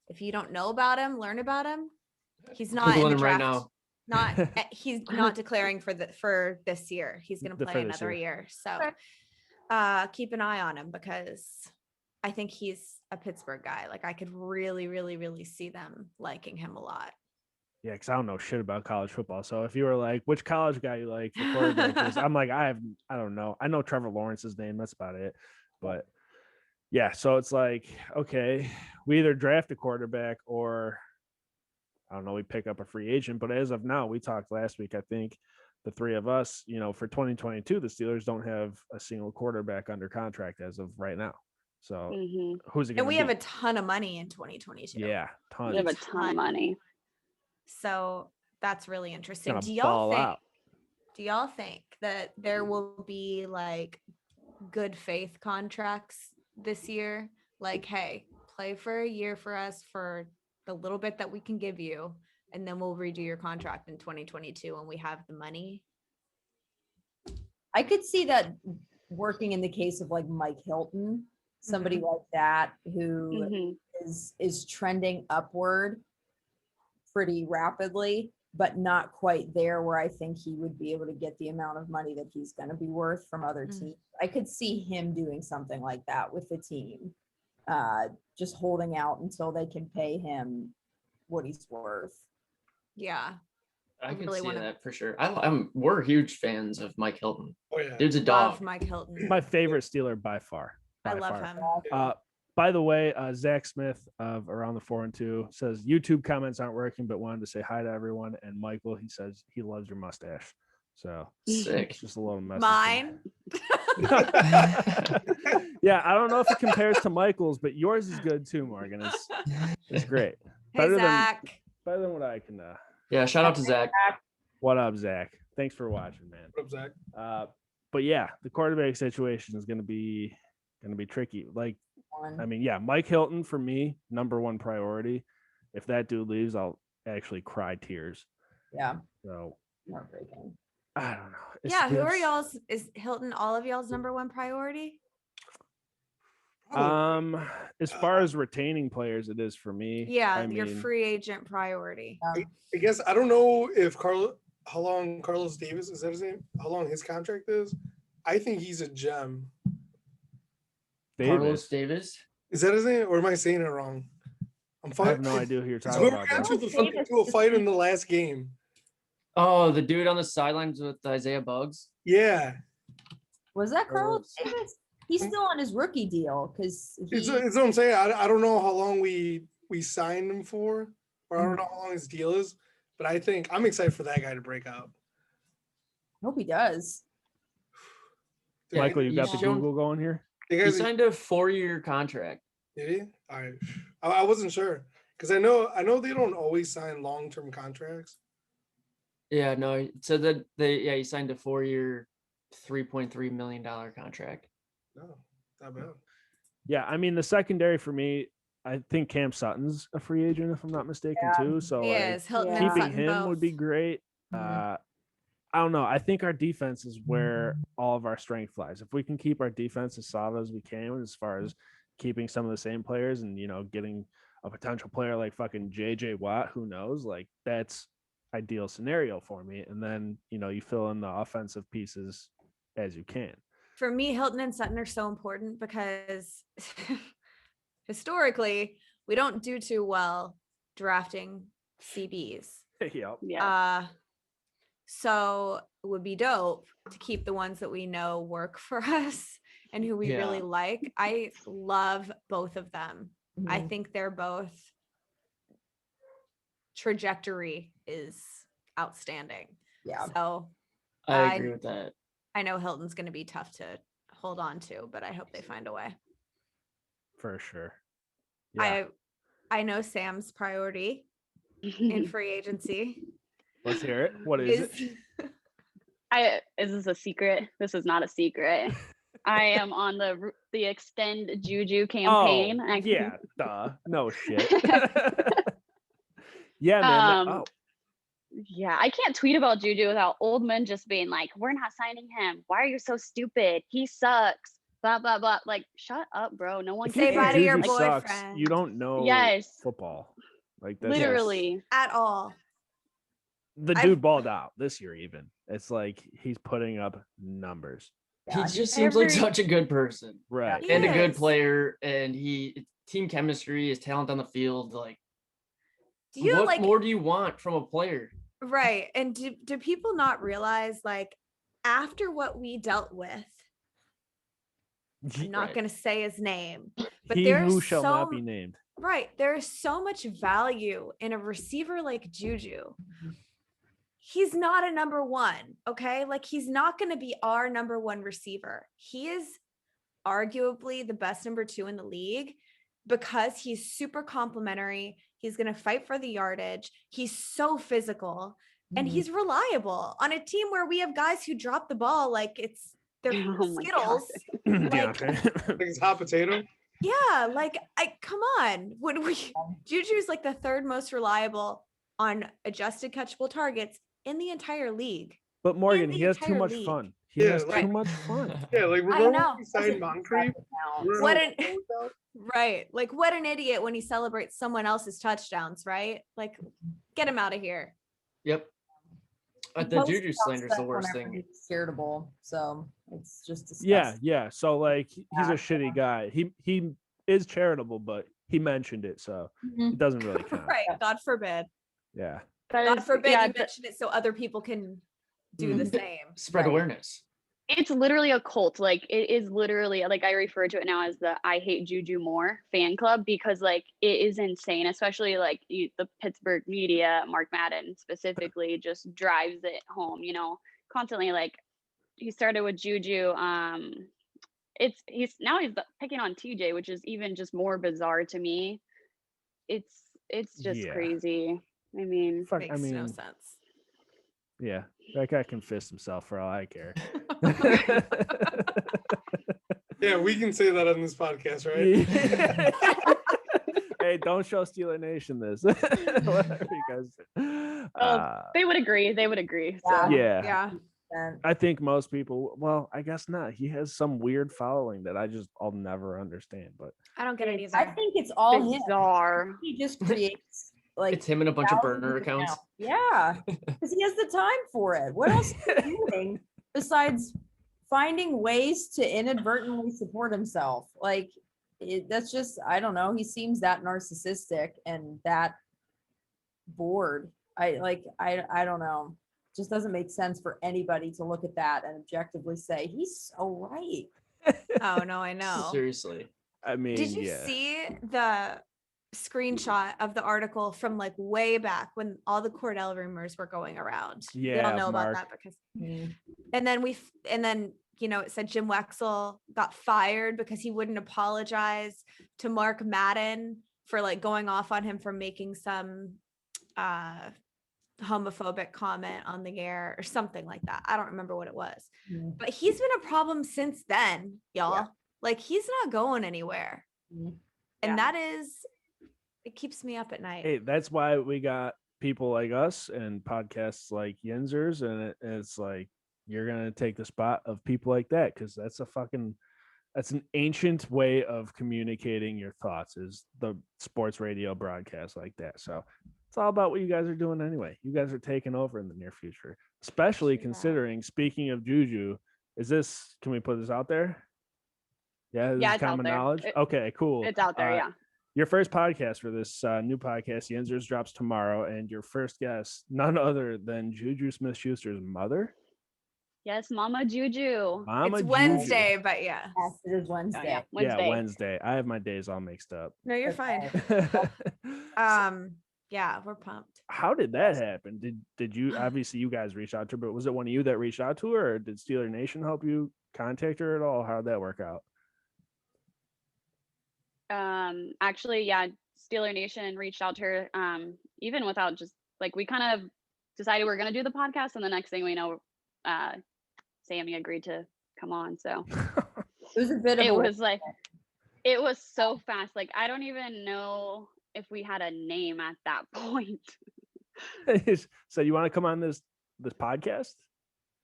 If you don't know about him, learn about him. He's not in the draft right now. He's not declaring for this year. He's going to play another year. So keep an eye on him because I think he's a Pittsburgh guy. Like I could really, really, really see them liking him a lot. Yeah, because I don't know shit about college football. So if you were like, which college guy you like for quarterback, I'm like, I don't know. I know Trevor Lawrence's name. That's about it. But yeah, so it's like, okay, we either draft a quarterback or I don't know, we pick up a free agent. But as of now, we talked last week, I think the three of us, for 2022, the Steelers don't have a single quarterback under contract as of right now. So who's it going to be? And we have a ton of money in 2022. Yeah, tons. We have a ton of money. So that's really interesting. Do y'all think that there will be like good faith contracts this year? Like, hey, play for a year for us for the little bit that we can give you, and then we'll redo your contract in 2022 when we have the money. I could see that working in the case of like Mike Hilton, somebody like that who is trending upward pretty rapidly, but not quite there where I think he would be able to get the amount of money that he's going to be worth from other teams. I could see him doing something like that with the team, just holding out until they can pay him what he's worth. Yeah. I can really see that for sure. We're huge fans of Mike Hilton. Oh yeah, dude's a dog. Love Mike Hilton. My favorite Steeler by far. I love him. By the way, Zach Smith of Around the 4 and 2 says YouTube comments aren't working, but wanted to say hi to everyone. And Michael, he says he loves your mustache. So sick. Just a little message. Mine. Yeah, I don't know if it compares to Michael's, but yours is good too, Morgan. It's great. Hey, Zach. Better than what I can. Yeah, shout out to Zach. What up, Zach? Thanks for watching, man. What up, Zach? But yeah, the quarterback situation is going to be tricky. Like, I mean, yeah, Mike Hilton for me, number one priority. If that dude leaves, I'll actually cry tears. Yeah. So heartbreaking. I don't know. Who are y'all's? Is Hilton all of y'all's number one priority? As far as retaining players, it is for me. Yeah, your free agent priority. I guess I don't know if how long Carlos Davis, is that his name? How long his contract is? I think he's a gem. Carlos Davis? Is that his name, or am I saying it wrong? I have no idea who you're talking about. Got into a fight in the last game. Oh, the dude on the sidelines with Isaiah Buggs? Yeah. Was that Carlos Davis? He's still on his rookie deal because it's what I'm saying. I don't know how long we signed him for, or I don't know how long his deal is, but I think I'm excited for that guy to break out. I hope he does. Michael, you got the Google going here? He signed a 4-year contract. Did he? I wasn't sure because I know they don't always sign long-term contracts. Yeah, no. So that he signed a 4-year, $3.3 million contract. No, not bad. Yeah, I mean the secondary for me, I think Cam Sutton's a free agent if I'm not mistaken too. So he is. Keeping him would be great. I don't know. I think our defense is where all of our strength lies. If we can keep our defense as solid as we can, as far as keeping some of the same players and, getting a potential player like fucking JJ Watt, who knows, like that's ideal scenario for me. And then, you fill in the offensive pieces as you can. For me, Hilton and Sutton are so important because historically we don't do too well drafting CBs. Yep. Yeah. So it would be dope to keep the ones that we know work for us and who we really like. I love both of them. I think they're both trajectory is outstanding. Yeah. So I agree with that. I know Hilton's going to be tough to hold on to, but I hope they find a way. For sure. Yeah. I know Sam's priority in free agency. Let's hear it. What is it? Is this a secret? This is not a secret. I am on the Extend Juju campaign. Oh, yeah, duh. No shit. Yeah, man. Yeah, I can't tweet about Juju without old men just being like, "We're not signing him. Why are you so stupid? He sucks." Blah blah blah. Like, shut up, bro. No one If you Say think bye to your Juju sucks, boyfriend. you don't know Yes. football. Like that's Literally. At all. the dude balled out this year. Even it's like he's putting up numbers. He just seems like such a good person, Right? He and a good is. player, and team chemistry, his talent on the field. Like, Do you what more do you want from a player? Right. And do people not realize, like, after what we dealt with, I'm not Right. going to say his name, but He there's who shall not be named. Right. There's so much value in a receiver like Juju. He's not a number one. Okay. Like, he's not going to be our number one receiver. He is arguably the best number two in the league because he's super complimentary. He's going to fight for the yardage. He's so physical and he's reliable on a team where we have guys who drop the ball like they're Skittles. Like it's hot potato. Yeah, like come on. When Juju's like the third most reliable on adjusted catchable targets in the entire league. But Morgan, he has too much fun. He has too much fun. Yeah, like I know. we signed Moncrief. Right. Like, what an idiot when he celebrates someone else's touchdowns, right? Like, get him out of here. Yep. The Juju slander's the worst thing. He's irritable, so it's just disgusting. Yeah. So like he's a shitty guy. He is charitable, but he mentioned it, so it doesn't really count. Right. God forbid. Yeah. God forbid you mention it so other people can do the same. Spread awareness. It's literally a cult. Like, it is literally, like, I refer to it now as the I Hate Juju More fan club because, like, it is insane, especially, like, the Pittsburgh media, Mark Madden specifically, just drives it home, constantly. Like, he started with Juju. He's picking on TJ, which is even just more bizarre to me. It's just crazy. I mean, makes no sense. Yeah, that guy can fist himself for all I care. Yeah, we can say that on this podcast, right? Hey, don't show SteelerNation this. Whatever you guys do. They would agree. So. Yeah. I think most people, well, I guess not. He has some weird following that I'll never understand, but I don't get it either. I think it's all bizarre. He just creates like it's him and a bunch of burner accounts. Yeah, because he has the time for it. What else is he doing besides finding ways to inadvertently support himself? Like that's just, I don't know. He seems that narcissistic and that bored. I don't know. It just doesn't make sense for anybody to look at that and objectively say he's so right. Oh no, I know. Seriously. I mean, did you see the screenshot of the article from like way back when all the Cordell rumors were going around? Yeah, we don't know Mark. about that because and then it said Jim Wexell got fired because he wouldn't apologize to Mark Madden for like going off on him for making some homophobic comment on the air or something like that. I don't remember what it was, but he's been a problem since then, y'all. Yeah. Like he's not going anywhere. And that is, it keeps me up at night. Hey, that's why we got people like us and podcasts like YinzHers, and it's like you're gonna take the spot of people like that because that's an ancient way of communicating your thoughts is the sports radio broadcast like that. So it's all about what you guys are doing anyway. You guys are taking over in the near future, especially considering. Speaking of Juju, can we put this out there? Yeah, this is common knowledge. Okay, cool. It's out there, yeah. Your first podcast for this new podcast, YinzHers, drops tomorrow, and your first guest, none other than Juju Smith-Schuster's mother. Yes, Mama Juju. It's Wednesday, but yeah. Yes, it is Wednesday. Yeah, Wednesday. I have my days all mixed up. No, you're fine. Yeah, we're pumped. How did that happen? Did you, obviously you guys reached out to her, but was it one of you that reached out to her, or did SteelerNation help you contact her at all? How'd that work out? Actually, yeah, SteelerNation reached out to her, even without just like, we kind of decided we're going to do the podcast, and the next thing we know, Sammy agreed to come on. So It was a bit of It a was like, it was so fast. Like, I don't even know if we had a name at that point. So you want to come on this podcast?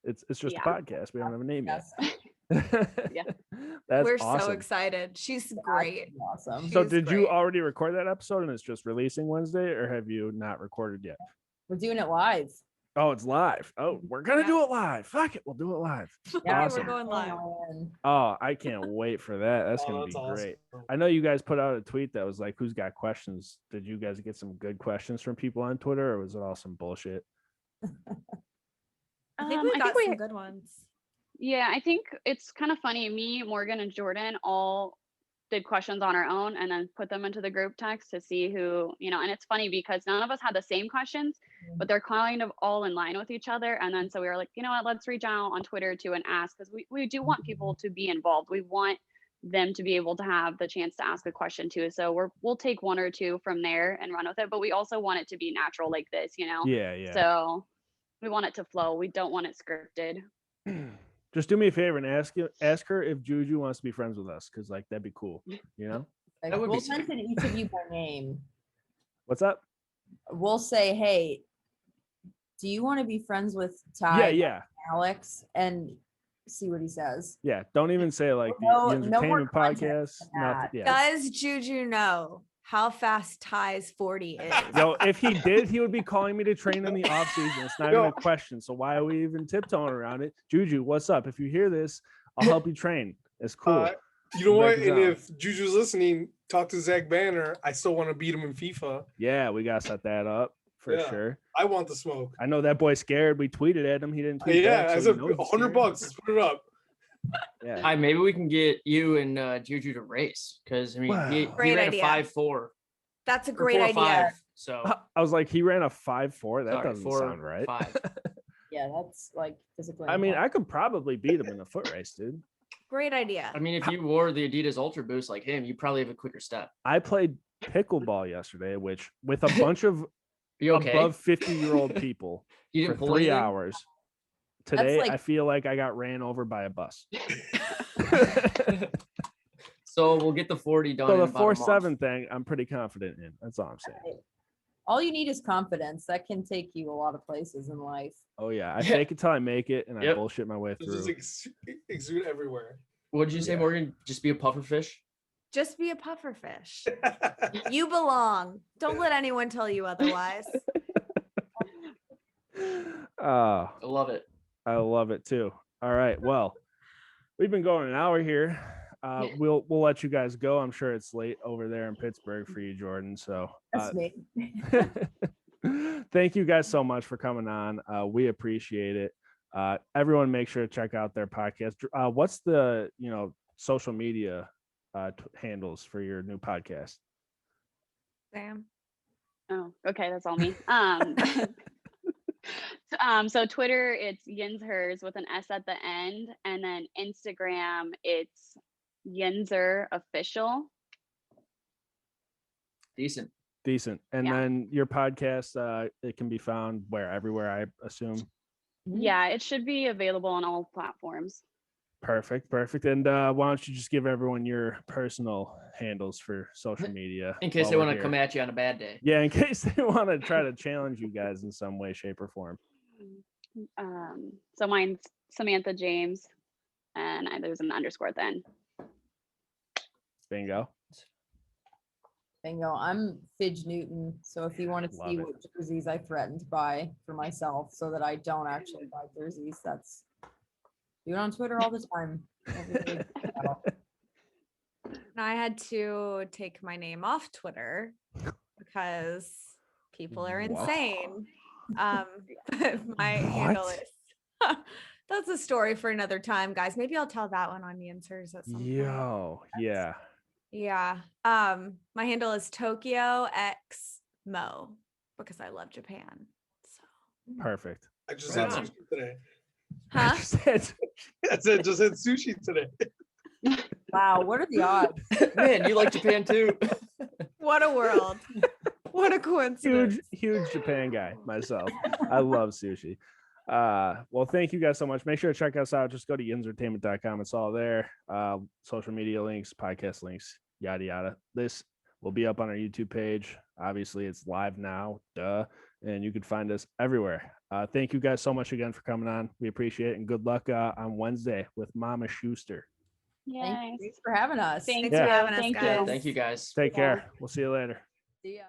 It's just Yeah. a podcast. We don't have a name yes. yet. Yeah. That's We're awesome. so excited. She's great. Awesome. So She's did you great. already record that episode and it's just releasing Wednesday, or have you not recorded yet? We're doing it live. Oh, it's live. Oh, we're gonna Yeah. do it live. Fuck it, we'll do it live. Yeah, Awesome. we're going live. Oh, I can't wait for that. That's gonna be that's great. awesome. I know you guys put out a tweet that was like, "Who's got questions?" Did you guys get some good questions from people on Twitter, or was it all some bullshit? I think we got some good ones. Yeah, I think it's kind of funny. Me, Morgan, and Jordan all did questions on our own and then put them into the group text to see who, and it's funny because none of us had the same questions, but they're kind of all in line with each other. And then so we were like, you know what, let's reach out on Twitter too and ask, because we do want people to be involved. We want them to be able to have the chance to ask a question too. So we'll take one or two from there and run with it, but we also want it to be natural like this, Yeah. So we want it to flow. We don't want it scripted. Just do me a favor and ask her if Juju wants to be friends with us, because like that'd be cool. Like, That would we'll be mention each of you by name. What's up? We'll say, hey, do you want to be friends with Ty? Yeah. Alex, and see what he says. Yeah. Don't even say like No- the no more entertainment context podcast. than that. Nothing. Yeah. Does Juju know how fast Ty's 40 is? Yo, if he did, he would be calling me to train in the off season. It's not even a question. So why are we even tiptoeing around it? Juju, what's up? If you hear this, I'll help you train. It's cool. You know what? Break it And down. if Juju's listening, talk to Zach Banner. I still want to beat him in FIFA. Yeah, we gotta set that up for Yeah. sure. I want the smoke. I know that boy's scared. We tweeted at him. He didn't tweet Yeah, back. I so said he knows he's $100. scared. Let's put it up. Yeah. Hi, maybe we can get you and Juju to race, because I mean Wow. he Great ran idea. a 5.4. That's a or great 4.5, idea. So I was like, he ran a 5.4. That sorry, doesn't sound right. 4.5. Yeah, that's like physically. I mean, I impossible. could probably beat him in a foot race, dude. Great idea. I mean, if you wore the Adidas Ultra Boost like him, you probably have a quicker step. I played pickleball yesterday, which with a bunch of You okay? above 50-year-old people You for didn't pull 3 anything? hours. Today, like- I feel like I got ran over by a bus. So we'll get the 40 done. So in the about a month. 4.7 thing, I'm pretty confident in. That's all I'm saying. All you need is confidence. That can take you a lot of places in life. Oh yeah, I Yeah. fake it till I make it, and I Yep. bullshit my way This through. is exude everywhere. What'd you say, Yeah. Morgan? Just be a puffer fish? Just be a puffer fish. You belong. Don't let anyone tell you otherwise. Oh, I love it. I love it too. All right, well, we've been going an hour here. We'll let you guys go. I'm sure it's late over there in Pittsburgh for you, Jordan. So That's me. thank you guys so much for coming on. We appreciate it. Everyone, make sure to check out their podcast. What's the social media handles for your new podcast? Sam. Oh, okay, that's all me. So Twitter, it's YinzHers with an S at the end, and then Instagram, it's Yinzer official. Decent. Decent. And Yeah. then your podcast, it can be found everywhere, I assume. Yeah, it should be available on all platforms. Perfect. And why don't you just give everyone your personal handles for social media In case while they we're want to come here? at you on a bad day. Yeah, in case they want to try to challenge you guys in some way, shape, or form. So mine's Samantha James, and there's an underscore at the end. Bingo. Bingo. I'm Fidge Newton. So if you want to Love see it. what jerseys I threatened to buy for myself so that I don't actually buy jerseys, that's do it on Twitter all the time. I had to take my name off Twitter because people are What? insane. My handle What? is that's a story for another time, guys. Maybe I'll tell that one on YinzHers at some point. Yo, yeah. Yeah. My handle is Tokyo X Mo because I love Japan. So Perfect. I just Right had on. sushi today. I huh? just said- I said just had sushi today. Wow, what are the odds? Man, you like Japan too. What a world. What a coincidence. huge Japan guy myself. I love sushi. Well, thank you guys so much. Make sure to check us out. Just go to Yinzertainment.com. It's all there. Social media links, podcast links, yada yada. This will be up on our YouTube page. Obviously, it's live now. And you can find us everywhere. Thank you guys so much again for coming on. We appreciate it, and good luck on Wednesday with Mama Schuster. Yes. Thanks for having us. Thank Thanks for you. having us, Thank guys. you. Thank you guys. Take care. We'll see you later. See ya.